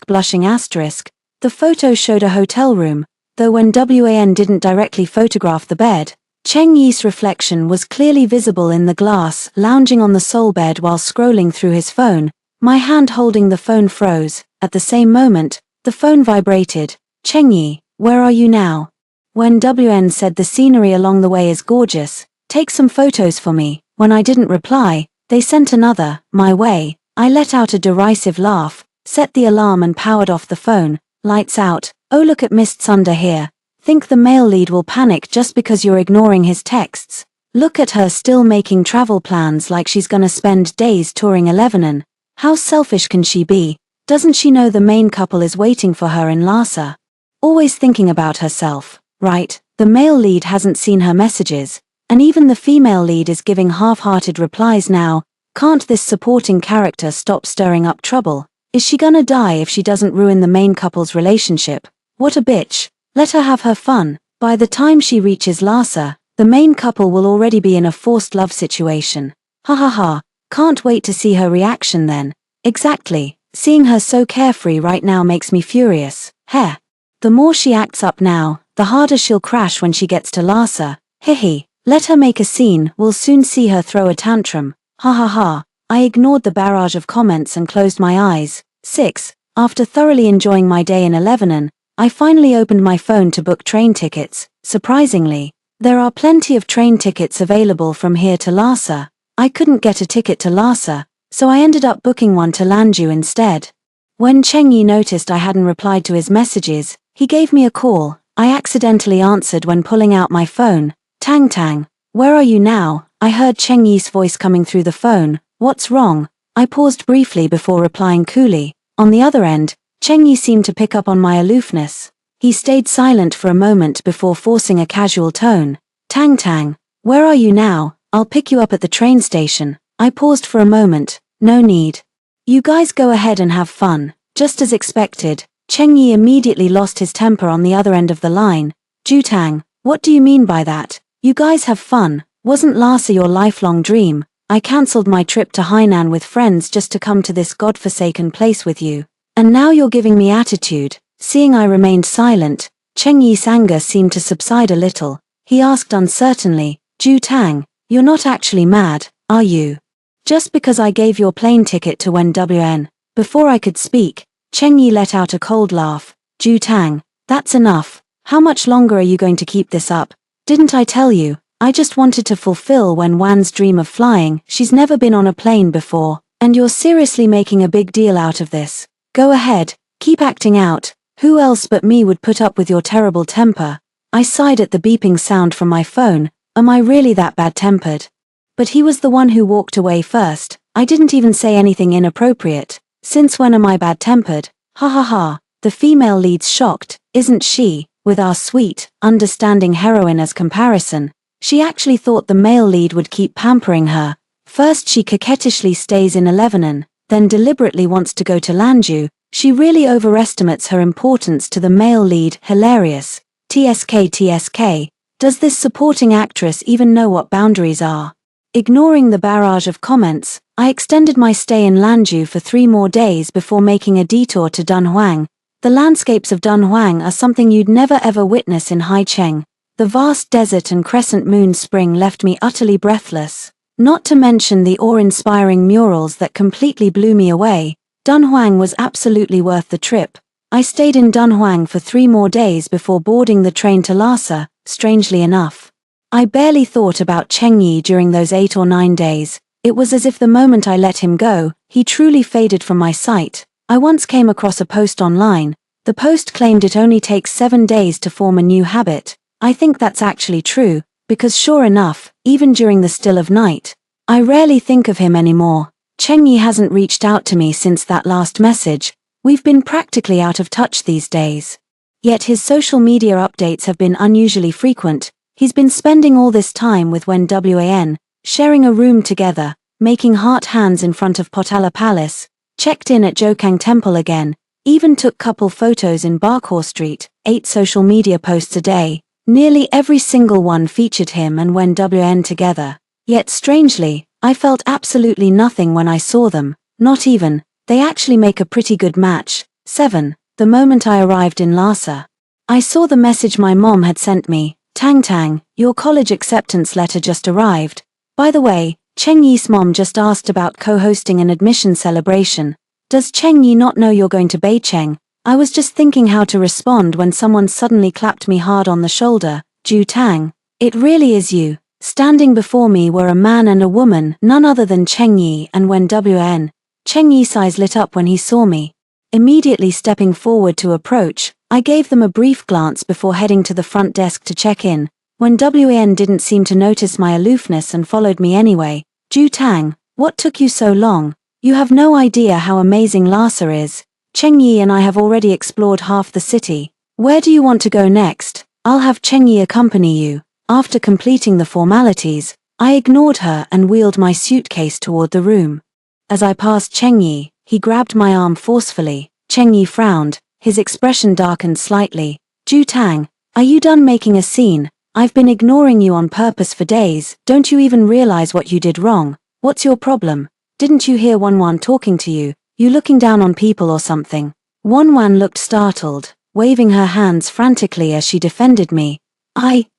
Blushing. The photo showed a hotel room, though when Wan didn't directly photograph the bed, Cheng Yi's reflection was clearly visible in the glass, lounging on the sole bed while scrolling through his phone. My hand holding the phone froze. At the same moment, the phone vibrated. Cheng Yi, where are you now? When Wan said the scenery along the way is gorgeous, take some photos for me. When I didn't reply, they sent another, my way. I let out a derisive laugh, set the alarm and powered off the phone. Lights out. Oh, look at Mist Sunder here. Think the male lead will panic just because you're ignoring his texts. Look at her still making travel plans like she's gonna spend days touring Lebanon. How selfish can she be? Doesn't she know the main couple is waiting for her in Lhasa? Always thinking about herself, right? The male lead hasn't seen her messages, and even the female lead is giving half-hearted replies now. Can't this supporting character stop stirring up trouble? Is she gonna die if she doesn't ruin the main couple's relationship? What a bitch. Let her have her fun. By the time she reaches Lhasa, the main couple will already be in a forced love situation. Ha ha ha. Can't wait to see her reaction then. Exactly. Seeing her so carefree right now makes me furious. Heh. The more she acts up now, the harder she'll crash when she gets to Lhasa. Hehe. Let her make a scene, we'll soon see her throw a tantrum. Ha ha ha. I ignored the barrage of comments and closed my eyes. 6. After thoroughly enjoying my day in Lebanon, I finally opened my phone to book train tickets. Surprisingly, there are plenty of train tickets available from here to Lhasa. I couldn't get a ticket to Lhasa, so I ended up booking one to Lanzhou instead. When Cheng Yi noticed I hadn't replied to his messages, he gave me a call. I accidentally answered when pulling out my phone. Tang, where are you now? I heard Cheng Yi's voice coming through the phone. What's wrong? I paused briefly before replying coolly. On the other end, Cheng Yi seemed to pick up on my aloofness. He stayed silent for a moment before forcing a casual tone. Tang, where are you now? I'll pick you up at the train station. I paused for a moment. No need. You guys go ahead and have fun. Just as expected, Cheng Yi immediately lost his temper on the other end of the line. Jutang, what do you mean by that? You guys have fun. Wasn't Lhasa your lifelong dream? I cancelled my trip to Hainan with friends just to come to this godforsaken place with you. And now you're giving me attitude. Seeing I remained silent, Cheng Yi's anger seemed to subside a little. He asked uncertainly, Jutang, you're not actually mad, are you? Just because I gave your plane ticket to Wan. Before I could speak, Cheng Yi let out a cold laugh. Jutang, that's enough. How much longer are you going to keep this up? Didn't I tell you? I just wanted to fulfill Wan's dream of flying. She's never been on a plane before, and you're seriously making a big deal out of this. Go ahead, keep acting out. Who else but me would put up with your terrible temper? I sighed at the beeping sound from my phone. Am I really that bad-tempered? But he was the one who walked away first. I didn't even say anything inappropriate. Since when am I bad-tempered? Ha ha ha. The female lead's shocked, isn't she? With our sweet, understanding heroine as comparison. She actually thought the male lead would keep pampering her. First she coquettishly stays in Lebanon, then deliberately wants to go to Lanzhou. She really overestimates her importance to the male lead. Hilarious. TSK. Does this supporting actress even know what boundaries are? Ignoring the barrage of comments, I extended my stay in Lanzhou for 3 more days before making a detour to Dunhuang. The landscapes of Dunhuang are something you'd never ever witness in Haicheng. The vast desert and crescent moon spring left me utterly breathless. Not to mention the awe-inspiring murals that completely blew me away. Dunhuang was absolutely worth the trip. I stayed in Dunhuang for 3 more days before boarding the train to Lhasa. Strangely enough, I barely thought about Cheng Yi during those 8 or 9 days. It was as if the moment I let him go, he truly faded from my sight. I once came across a post online. The post claimed it only takes 7 days to form a new habit. I think that's actually true, because sure enough, even during the still of night, I rarely think of him anymore. Chengyi hasn't reached out to me since that last message. We've been practically out of touch these days. Yet his social media updates have been unusually frequent. He's been spending all this time with Wen Wan, sharing a room together, making heart hands in front of Potala Palace, checked in at Jokang Temple again, even took couple photos in Barkhor Street, 8 social media posts a day. Nearly every single one featured him and Wen Wan together. Yet strangely, I felt absolutely nothing when I saw them, not even. They actually make a pretty good match. 7. The moment I arrived in Lhasa, I saw the message my mom had sent me. Tang Tang, your college acceptance letter just arrived. By the way, Chengyi's mom just asked about co-hosting an admission celebration. Does Chengyi not know you're going to Beicheng? I was just thinking how to respond when someone suddenly clapped me hard on the shoulder. Ju Tang, it really is you. Standing before me were a man and a woman, none other than Chengyi and Wen Wan. Chengyi's eyes lit up when he saw me. Immediately stepping forward to approach, I gave them a brief glance before heading to the front desk to check in. Wen Wan didn't seem to notice my aloofness and followed me anyway. Ju Tang, what took you so long? You have no idea how amazing Lhasa is. Chengyi and I have already explored half the city. Where do you want to go next? I'll have Chengyi accompany you. After completing the formalities, I ignored her and wheeled my suitcase toward the room. As I passed Chengyi, he grabbed my arm forcefully. Chengyi frowned, his expression darkened slightly. Ju Tang, are you done making a scene? I've been ignoring you on purpose for days. Don't you even realize what you did wrong? What's your problem? Didn't you hear Wan talking to you? You looking down on people or something? Wan looked startled, waving her hands frantically as she defended me.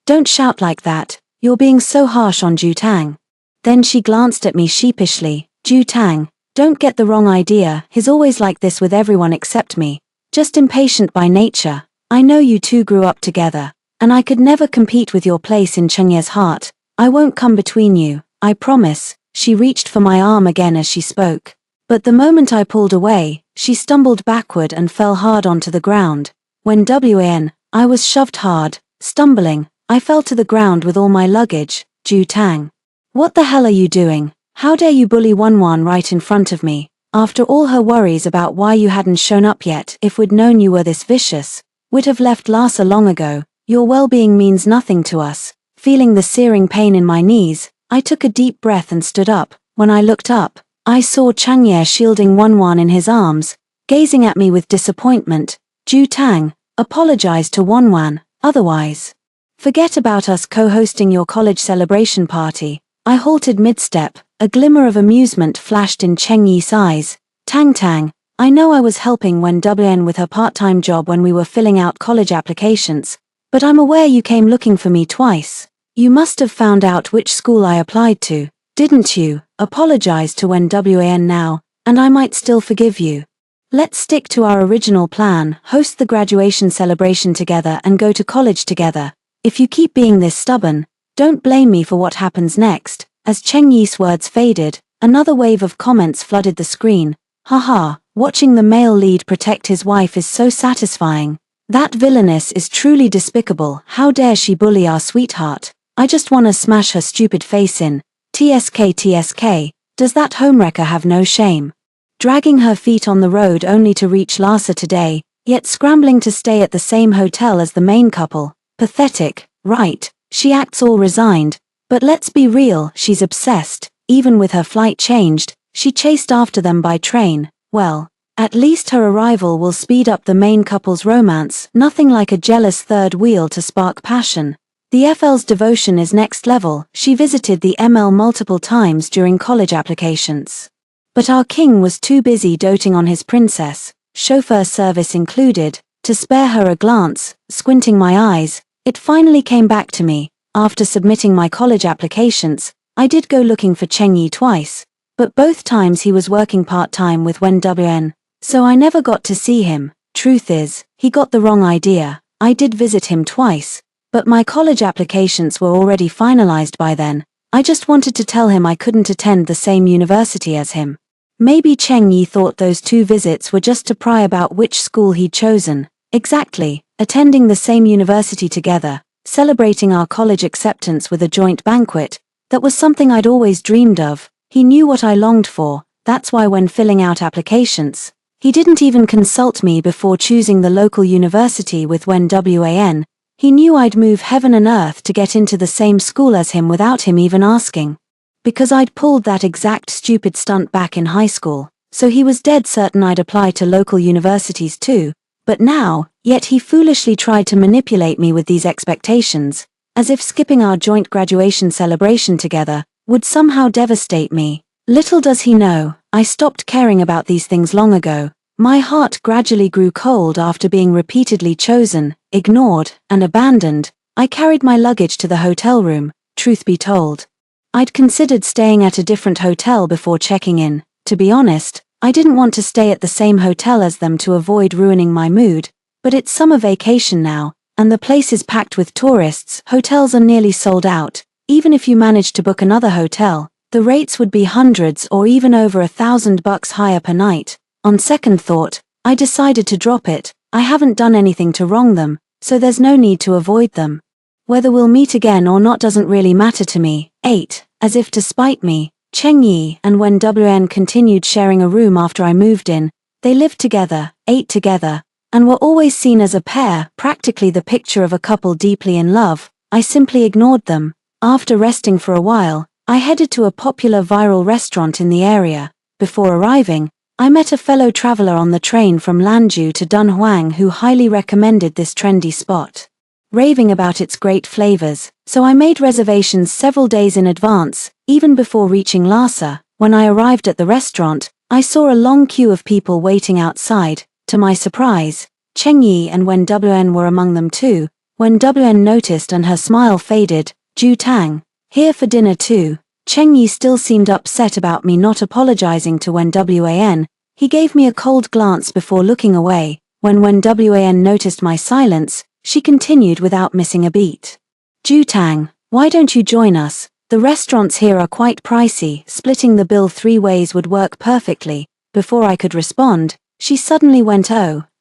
Don't shout like that. You're being so harsh on Ju Tang. Then she glanced at me sheepishly. Ju Tang, don't get the wrong idea. He's always like this with everyone except me. Just impatient by nature. I know you two grew up together, and I could never compete with your place in Chengye's heart. I won't come between you, I promise. She reached for my arm again as she spoke. But the moment I pulled away, she stumbled backward and fell hard onto the ground. Wen Wan, I was shoved hard. Stumbling, I fell to the ground with all my luggage. Ju Tang, what the hell are you doing? How dare you bully Wan right in front of me? After all her worries about why you hadn't shown up yet, if we'd known you were this vicious, we'd have left Lhasa long ago. Your well-being means nothing to us. Feeling the searing pain in my knees, I took a deep breath and stood up. When I looked up, I saw Changye shielding Wan in his arms, gazing at me with disappointment. Ju Tang, apologize to Wan. Otherwise, forget about us co-hosting your college celebration party. I halted mid-step, a glimmer of amusement flashed in Chengyi's eyes. Tang, I know I was helping Wen Wan with her part-time job when we were filling out college applications, but I'm aware you came looking for me twice. You must have found out which school I applied to, didn't you? Apologize to Wen Wan now, and I might still forgive you. Let's stick to our original plan, host the graduation celebration together and go to college together. If you keep being this stubborn, don't blame me for what happens next. As Chengyi's words faded, another wave of comments flooded the screen. Haha, watching the male lead protect his wife is so satisfying. That villainess is truly despicable. How dare she bully our sweetheart? I just wanna smash her stupid face in. TSK, does that homewrecker have no shame? Dragging her feet on the road only to reach Lhasa today, yet scrambling to stay at the same hotel as the main couple. Pathetic, right? She acts all resigned, but let's be real, she's obsessed. Even with her flight changed, she chased after them by train. Well, at least her arrival will speed up the main couple's romance, nothing like a jealous third wheel to spark passion. The FL's devotion is next level. She visited the ML multiple times during college applications. But our king was too busy doting on his princess, chauffeur service included, to spare her a glance. Squinting my eyes, it finally came back to me. After submitting my college applications, I did go looking for Chengyi twice, but both times he was working part-time with Wen Wan, so I never got to see him. Truth is, he got the wrong idea. I did visit him twice, but my college applications were already finalized by then. I just wanted to tell him I couldn't attend the same university as him. Maybe Cheng Yi thought those 2 visits were just to pry about which school he'd chosen. Exactly, attending the same university together, celebrating our college acceptance with a joint banquet. That was something I'd always dreamed of. He knew what I longed for. That's why when filling out applications, he didn't even consult me before choosing the local university with Wen Wan. He knew I'd move heaven and earth to get into the same school as him without him even asking. Because I'd pulled that exact stupid stunt back in high school, so he was dead certain I'd apply to local universities too. But now, yet he foolishly tried to manipulate me with these expectations, as if skipping our joint graduation celebration together would somehow devastate me. Little does he know, I stopped caring about these things long ago. My heart gradually grew cold after being repeatedly chosen, ignored, and abandoned. I carried my luggage to the hotel room. Truth be told, I'd considered staying at a different hotel before checking in. To be honest, I didn't want to stay at the same hotel as them to avoid ruining my mood, but it's summer vacation now, and the place is packed with tourists. Hotels are nearly sold out. Even if you manage to book another hotel, the rates would be hundreds or even over $1,000 higher per night. On second thought, I decided to drop it. I haven't done anything to wrong them, so there's no need to avoid them. Whether we'll meet again or not doesn't really matter to me. 8. As if to spite me, Cheng Yi and Wen Wan continued sharing a room after I moved in. They lived together, ate together, and were always seen as a pair, practically the picture of a couple deeply in love. I simply ignored them. After resting for a while, I headed to a popular viral restaurant in the area. Before arriving, I met a fellow traveler on the train from Lanzhou to Dunhuang who highly recommended this trendy spot, raving about its great flavors, so I made reservations several days in advance, even before reaching Lhasa. When I arrived at the restaurant, I saw a long queue of people waiting outside. To my surprise, Cheng Yi and Wen Wan were among them too. Wen Wan noticed and her smile faded. Zhu Tang, here for dinner too. Cheng Yi still seemed upset about me not apologizing to Wen Wan. He gave me a cold glance before looking away. When Wen Wan noticed my silence, she continued without missing a beat. Zhu Tang, why don't you join us? The restaurants here are quite pricey. Splitting the bill 3 ways would work perfectly. Before I could respond, she suddenly went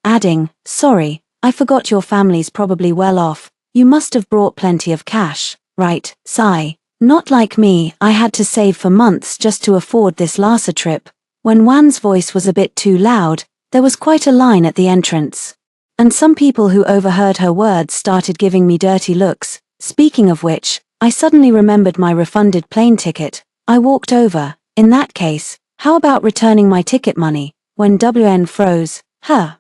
adding, sorry, I forgot your family's probably well off. You must have brought plenty of cash, right? Sigh. Not like me, I had to save for months just to afford this Lhasa trip. When Wan's voice was a bit too loud, there was quite a line at the entrance. And some people who overheard her words started giving me dirty looks. Speaking of which, I suddenly remembered my refunded plane ticket. I walked over. In that case, how about returning my ticket money? When Wan froze.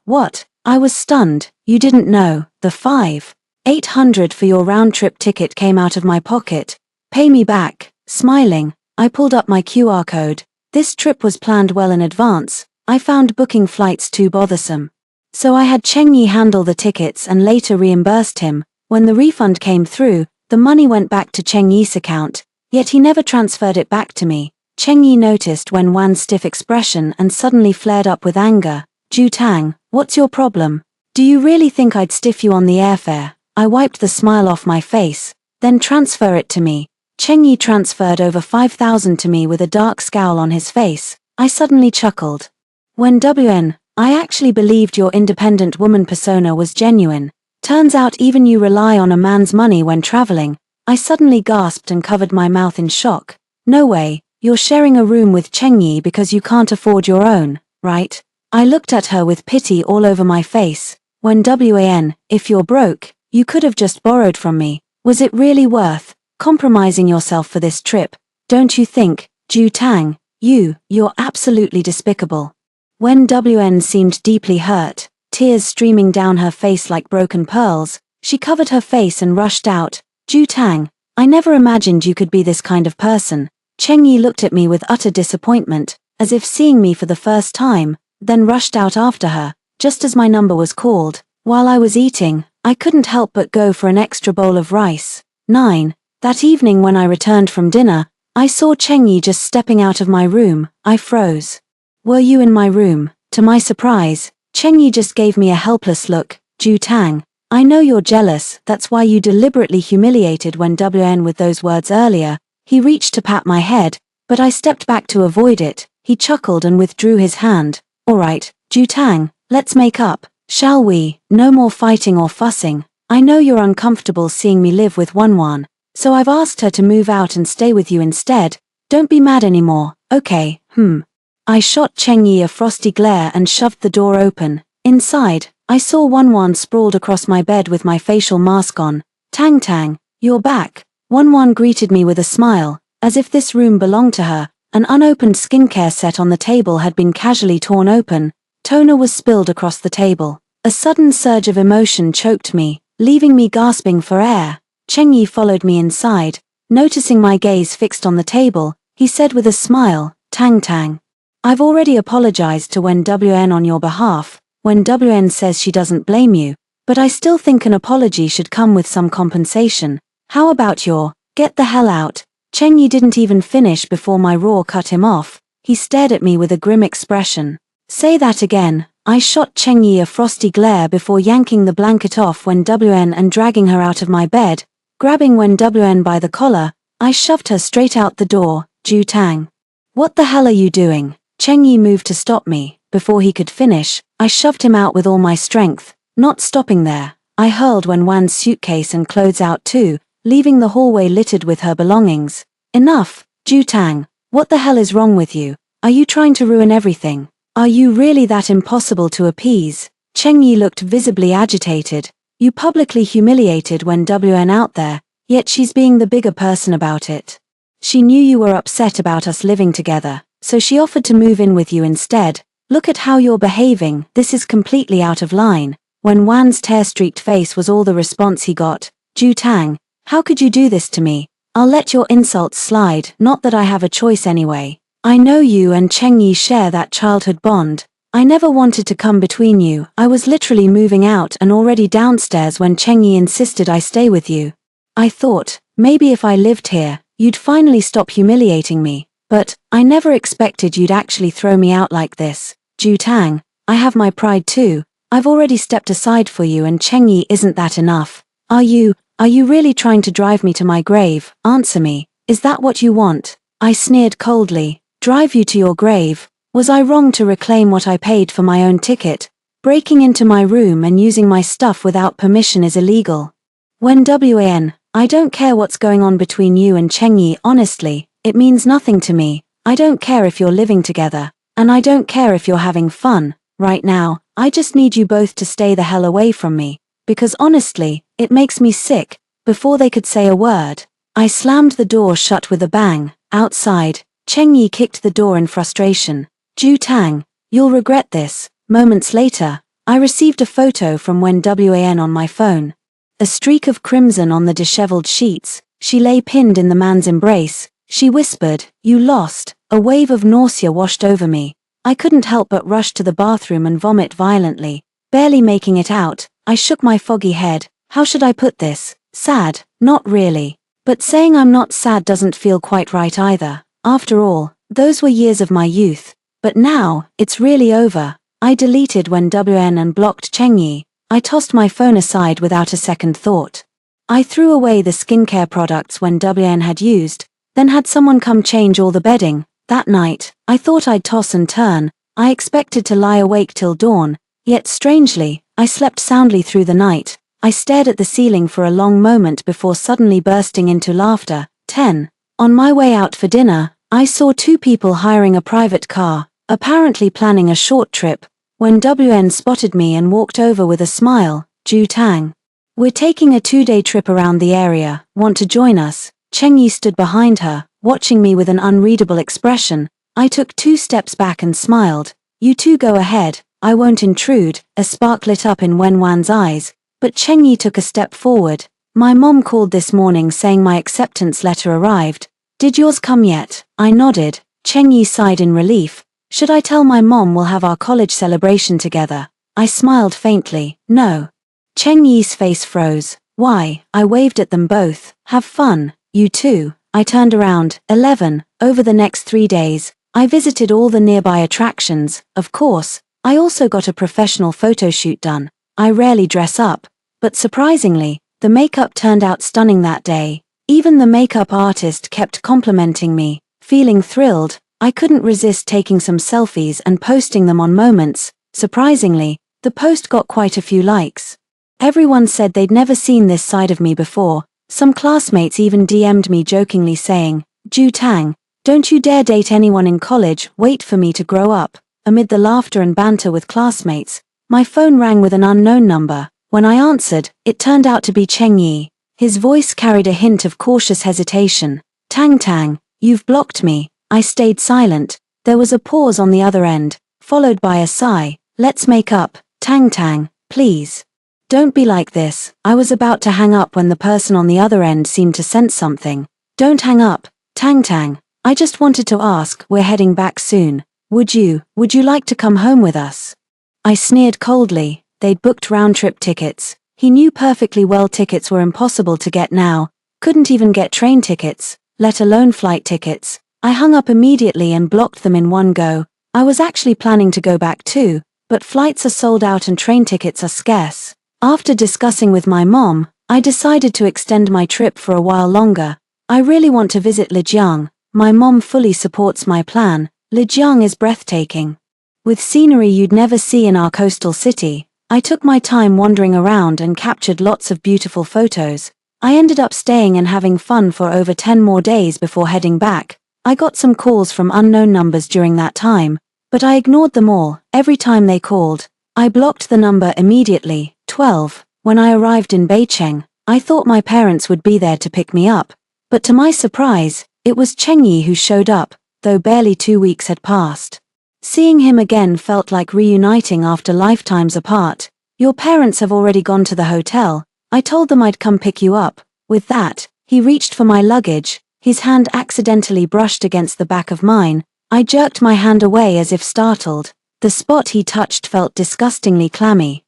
What? I was stunned. You didn't know. The 5,800 for your round-trip ticket came out of my pocket. Pay me back. Smiling, I pulled up my QR code. This trip was planned well in advance. I found booking flights too bothersome, so I had Cheng Yi handle the tickets and later reimbursed him. When the refund came through, the money went back to Cheng Yi's account, yet he never transferred it back to me. Cheng Yi noticed Wen Wan's stiff expression and suddenly flared up with anger. Zhu Tang, what's your problem? Do you really think I'd stiff you on the airfare? I wiped the smile off my face. Then transfer it to me. Cheng Yi transferred over 5,000 to me with a dark scowl on his face. I suddenly chuckled. Wen Wan, I actually believed your independent woman persona was genuine. Turns out even you rely on a man's money when traveling. I suddenly gasped and covered my mouth in shock. No way, you're sharing a room with Cheng Yi because you can't afford your own, right? I looked at her with pity all over my face. Wen Wan, if you're broke, you could have just borrowed from me. Was it really worth compromising yourself for this trip? Don't you think? Zhu Tang, you're absolutely despicable. Wen Wan seemed deeply hurt, tears streaming down her face like broken pearls. She covered her face and rushed out. Zhu Tang, I never imagined you could be this kind of person. Cheng Yi looked at me with utter disappointment, as if seeing me for the first time, then rushed out after her, just as my number was called. While I was eating, I couldn't help but go for an extra bowl of rice. 9. That evening when I returned from dinner, I saw Cheng Yi just stepping out of my room. I froze. Were you in my room? To my surprise, Cheng Yi just gave me a helpless look. Zhu Tang, I know you're jealous, that's why you deliberately humiliated Wen Wan with those words earlier. He reached to pat my head, but I stepped back to avoid it. He chuckled and withdrew his hand. Alright, Jutang, let's make up, shall we? No more fighting or fussing. I know you're uncomfortable seeing me live with Wanwan, so I've asked her to move out and stay with you instead. Don't be mad anymore, okay? I shot Chengyi a frosty glare and shoved the door open. Inside, I saw Wanwan sprawled across my bed with my facial mask on. Tang Tang, you're back. Wanwan greeted me with a smile, as if this room belonged to her. An unopened skincare set on the table had been casually torn open. Toner was spilled across the table. A sudden surge of emotion choked me, leaving me gasping for air. Chengyi followed me inside. Noticing my gaze fixed on the table, he said with a smile, Tang Tang. I've already apologized to Wen WN on your behalf. Wen WN says she doesn't blame you, but I still think an apology should come with some compensation. How about your, get the hell out? Chengyi didn't even finish before my roar cut him off. He stared at me with a grim expression. Say that again. I shot Chengyi a frosty glare before yanking the blanket off Wen WN and dragging her out of my bed. Grabbing Wen WN by the collar, I shoved her straight out the door. Jutang. What the hell are you doing? Chengyi moved to stop me. Before he could finish, I shoved him out with all my strength. Not stopping there, I hurled Wanwan's suitcase and clothes out too, leaving the hallway littered with her belongings. Enough, Jutang. What the hell is wrong with you? Are you trying to ruin everything? Are you really that impossible to appease? Chengyi looked visibly agitated. You publicly humiliated Wen WN out there, yet she's being the bigger person about it. She knew you were upset about us living together, so she offered to move in with you instead. Look at how you're behaving, this is completely out of line. When Wan's tear-streaked face was all the response he got. Jutang, how could you do this to me? I'll let your insults slide, not that I have a choice anyway. I know you and Chengyi share that childhood bond. I never wanted to come between you. I was literally moving out and already downstairs when Chengyi insisted I stay with you. I thought, maybe if I lived here, you'd finally stop humiliating me, but I never expected you'd actually throw me out like this. Jutang, I have my pride too. I've already stepped aside for you and Chengyi isn't that enough. Are you really trying to drive me to my grave? Answer me. Is that what you want? I sneered coldly. Drive you to your grave? Was I wrong to reclaim what I paid for my own ticket? Breaking into my room and using my stuff without permission is illegal. Wen WAN, I don't care what's going on between you and Chengyi, honestly, it means nothing to me. I don't care if you're living together, and I don't care if you're having fun. Right now, I just need you both to stay the hell away from me, because honestly, it makes me sick. Before they could say a word, I slammed the door shut with a bang. Outside, Chengyi kicked the door in frustration. Jutang, you'll regret this. Moments later, I received a photo from Wen WAN on my phone. A streak of crimson on the disheveled sheets. She lay pinned in the man's embrace. She whispered, "You lost." A wave of nausea washed over me. I couldn't help but rush to the bathroom and vomit violently. Barely making it out, I shook my foggy head. How should I put this? Sad? Not really. But saying I'm not sad doesn't feel quite right either. After all, those were years of my youth. But now, it's really over. I deleted Wen WN and blocked Chengyi. I tossed my phone aside without a second thought. I threw away the skincare products Wen WN had used, then had someone come change all the bedding. That night, I thought I'd toss and turn. I expected to lie awake till dawn, yet strangely, I slept soundly through the night. I stared at the ceiling for a long moment before suddenly bursting into laughter. 10. On my way out for dinner, I saw two people hiring a private car, apparently planning a short trip. Wen WN spotted me and walked over with a smile. Jutang. We're taking a 2-day trip around the area, want to join us? Chengyi stood behind her, watching me with an unreadable expression. I took 2 steps back and smiled. You two go ahead, I won't intrude. A spark lit up in Wenwan's eyes, but Chengyi took a step forward. My mom called this morning saying my acceptance letter arrived. Did yours come yet? I nodded. Chengyi sighed in relief. Should I tell my mom we'll have our college celebration together? I smiled faintly. No. Chengyi's face froze. Why? I waved at them both. Have fun. You too. I turned around. 11. Over the next 3 days, I visited all the nearby attractions. Of course, I also got a professional photo shoot done. I rarely dress up, but surprisingly, the makeup turned out stunning that day. Even the makeup artist kept complimenting me. Feeling thrilled, I couldn't resist taking some selfies and posting them on Moments. Surprisingly, the post got quite a few likes. Everyone said they'd never seen this side of me before. Some classmates even DM'd me jokingly saying, "Ju Tang, don't you dare date anyone in college, wait for me to grow up." Amid the laughter and banter with classmates, my phone rang with an unknown number. When I answered, it turned out to be Cheng Yi. His voice carried a hint of cautious hesitation. "Tang Tang, you've blocked me." I stayed silent. There was a pause on the other end, followed by a sigh. "Let's make up, Tang Tang, please. Don't be like this." I was about to hang up when the person on the other end seemed to sense something. "Don't hang up, Tang Tang. I just wanted to ask, we're heading back soon. Would you like to come home with us?" I sneered coldly. They'd booked round-trip tickets. He knew perfectly well tickets were impossible to get now. Couldn't even get train tickets, let alone flight tickets. I hung up immediately and blocked them in one go. I was actually planning to go back too, but flights are sold out and train tickets are scarce. After discussing with my mom, I decided to extend my trip for a while longer. I really want to visit Lijiang. My mom fully supports my plan. Lijiang is breathtaking. With scenery you'd never see in our coastal city. I took my time wandering around and captured lots of beautiful photos. I ended up staying and having fun for over 10 more days before heading back. I got some calls from unknown numbers during that time, but I ignored them all. Every time they called, I blocked the number immediately. 12. When I arrived in Beicheng, I thought my parents would be there to pick me up, but to my surprise, it was Cheng Yi who showed up, though barely 2 weeks had passed. Seeing him again felt like reuniting after lifetimes apart. "Your parents have already gone to the hotel. I told them I'd come pick you up." With that, he reached for my luggage. His hand accidentally brushed against the back of mine. I jerked my hand away as if startled. The spot he touched felt disgustingly clammy.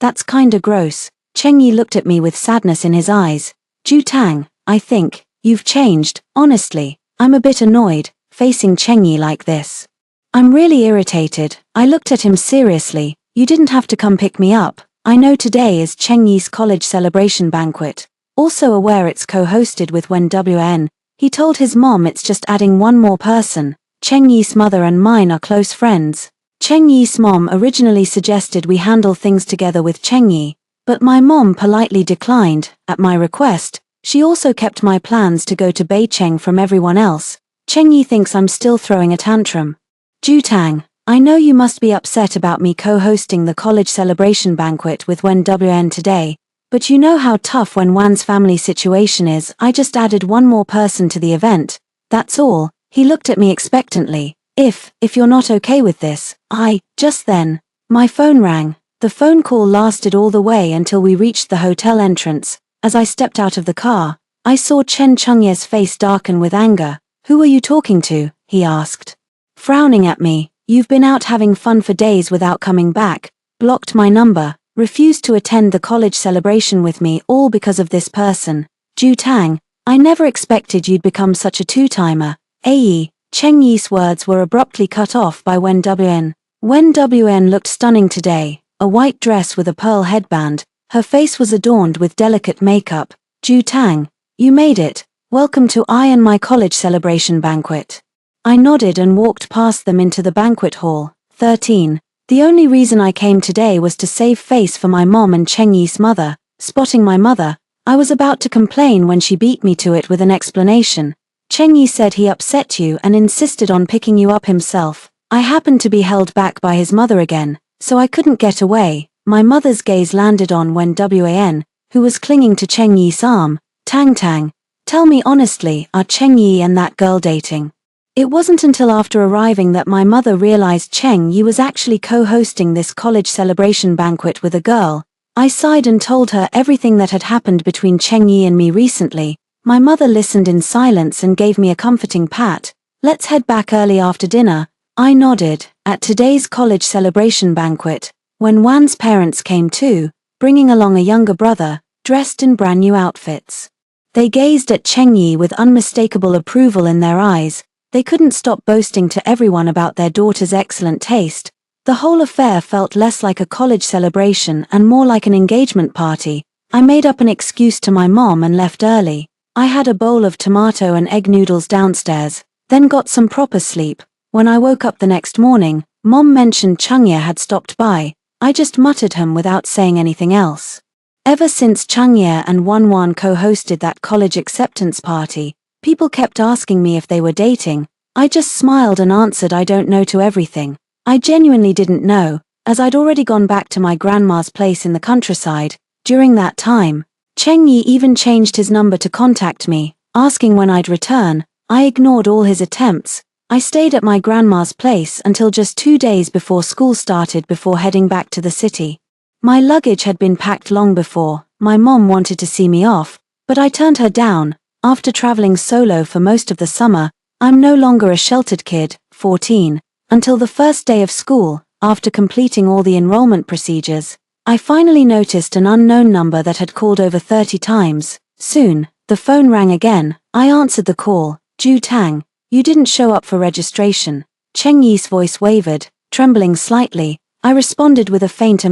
"That's kinda gross." Cheng Yi looked at me with sadness in his eyes. "Ju Tang, I think you've changed, honestly." I'm a bit annoyed, facing Cheng Yi like this. I'm really irritated. I looked at him seriously. "You didn't have to come pick me up. I know today is Cheng Yi's college celebration banquet. Also aware it's co-hosted with Wen WN. He told his mom it's just adding one more person. Cheng Yi's mother and mine are close friends. Cheng Yi's mom originally suggested we handle things together with Cheng Yi, but my mom politely declined. At my request, she also kept my plans to go to Beicheng from everyone else. Cheng Yi thinks I'm still throwing a tantrum. "Ju Tang, I know you must be upset about me co-hosting the college celebration banquet with Wen WN today, but you know how tough Wen Wan's family situation is. I just added one more person to the event. That's all." He looked at me expectantly. If you're not okay with this, Just then, my phone rang. The phone call lasted all the way until we reached the hotel entrance. As I stepped out of the car, I saw Chen Chengye's face darken with anger. "Who are you talking to?" he asked. Frowning at me. "You've been out having fun for days without coming back, blocked my number, refused to attend the college celebration with me, all because of this person. Ju Tang, I never expected you'd become such a two-timer." Cheng Yi's words were abruptly cut off by Wen WN. Wen WN looked stunning today, a white dress with a pearl headband. Her face was adorned with delicate makeup. "Ju Tang, you made it. Welcome to I and my college celebration banquet." I nodded and walked past them into the banquet hall. 13. The only reason I came today was to save face for my mom and Cheng Yi's mother. Spotting my mother, I was about to complain when she beat me to it with an explanation. "Cheng Yi said he upset you and insisted on picking you up himself. I happened to be held back by his mother again, so I couldn't get away." My mother's gaze landed on Wen WAN, who was clinging to Cheng Yi's arm. "Tang Tang, tell me honestly, are Cheng Yi and that girl dating?" It wasn't until after arriving that my mother realized Cheng Yi was actually co-hosting this college celebration banquet with a girl. I sighed and told her everything that had happened between Cheng Yi and me recently. My mother listened in silence and gave me a comforting pat. "Let's head back early after dinner." I nodded. At today's college celebration banquet, Wen Wan's parents came too, bringing along a younger brother, dressed in brand new outfits. They gazed at Cheng Yi with unmistakable approval in their eyes. They couldn't stop boasting to everyone about their daughter's excellent taste. The whole affair felt less like a college celebration and more like an engagement party. I made up an excuse to my mom and left early. I had a bowl of tomato and egg noodles downstairs. then got some proper sleep. When I woke up the next morning, Mom mentioned Changye had stopped by. I just muttered without saying anything else. Ever since Changye and Wanwan co-hosted that college acceptance party, people kept asking me if they were dating. I just smiled and answered I don't know to everything. I genuinely didn't know, as I'd already gone back to my grandma's place in the countryside. During that time, Chengyi even changed his number to contact me, asking when I'd return. I ignored all his attempts. I stayed at my grandma's place until just 2 days before school started before heading back to the city. My luggage had been packed long before. My mom wanted to see me off, but I turned her down. After traveling solo for most of the summer, I'm no longer a sheltered kid, 14, until the first day of school. After completing all the enrollment procedures, I finally noticed an unknown number that had called over 30 times. Soon, the phone rang again. I answered the call. Ju Tang, you didn't show up for registration. Cheng Yi's voice wavered, trembling slightly. I responded with a faint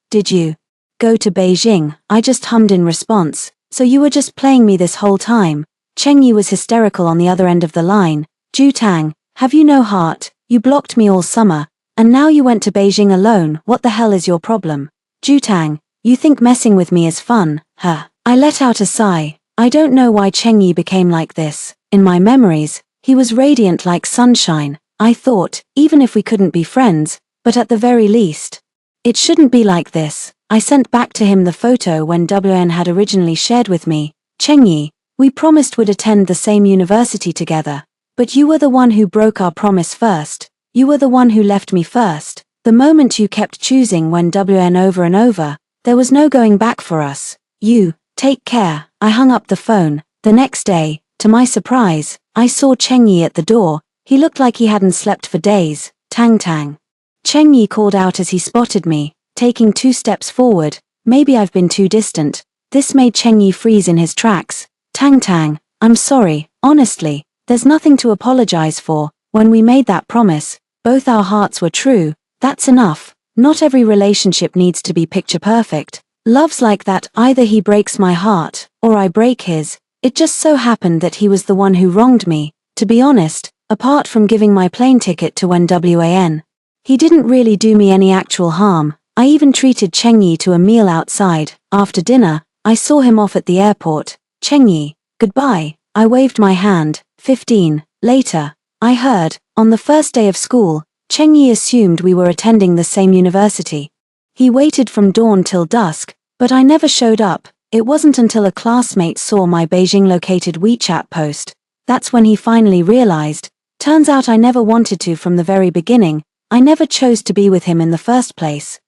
Did you go to Beijing? I just hummed in response. So you were just playing me this whole time? Cheng Yi was hysterical on the other end of the line. Ju Tang, have you no heart? You blocked me all summer, and now you went to Beijing alone. What the hell is your problem? Ju Tang, you think messing with me is fun, huh? I let out a sigh. I don't know why Cheng Yi became like this. In my memories, he was radiant like sunshine. I thought, even if we couldn't be friends, but at the very least, it shouldn't be like this. I sent back to him the photo when WN had originally shared with me. Cheng Yi, we promised we'd attend the same university together. But you were the one who broke our promise first. You were the one who left me first. The moment you kept choosing when WN over and over, there was no going back for us. You, take care. I hung up the phone. The next day, to my surprise, I saw Cheng Yi at the door. He looked like he hadn't slept for days. Tang Tang. Cheng Yi called out as he spotted me, taking 2 steps forward. Maybe I've been too distant. This made Cheng Yi freeze in his tracks. Tang Tang, I'm sorry, honestly, there's nothing to apologize for. When we made that promise, both our hearts were true. That's enough. Not every relationship needs to be picture perfect. Love's like that, either he breaks my heart, or I break his. It just so happened that he was the one who wronged me. To be honest, apart from giving my plane ticket to WAN, he didn't really do me any actual harm. I even treated Cheng Yi to a meal outside. After dinner, I saw him off at the airport. Cheng Yi, goodbye. I waved my hand. 15. Later, I heard, on the first day of school, Cheng Yi assumed we were attending the same university. He waited from dawn till dusk, but I never showed up. It wasn't until a classmate saw my Beijing-located WeChat post. That's when he finally realized. Turns out I never wanted to from the very beginning. I never chose to be with him in the first place.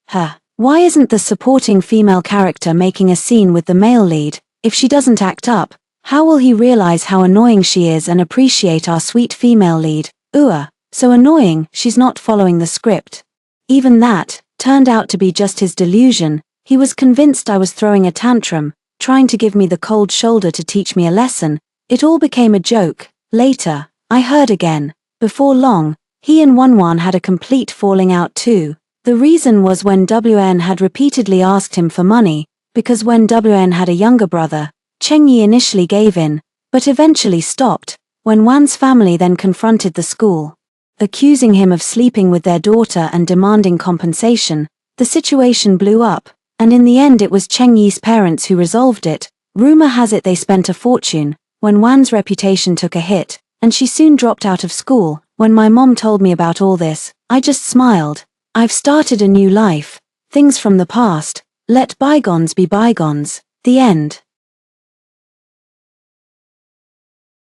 Why isn't the supporting female character making a scene with the male lead? If she doesn't act up, how will he realize how annoying she is and appreciate our sweet female lead? So annoying, she's not following the script. Even that turned out to be just his delusion. He was convinced I was throwing a tantrum, trying to give me the cold shoulder to teach me a lesson. It all became a joke. Later, I heard again. Before long, he and Wanwan had a complete falling out too. The reason was when WN had repeatedly asked him for money, because when WN had a younger brother, Cheng Yi initially gave in, but eventually stopped. When Wan's family then confronted the school, accusing him of sleeping with their daughter and demanding compensation, the situation blew up, and in the end it was Cheng Yi's parents who resolved it. Rumor has it they spent a fortune. When Wan's reputation took a hit, and she soon dropped out of school. When my mom told me about all this, I just smiled. I've started a new life. Things from the past. Let bygones be bygones. The end.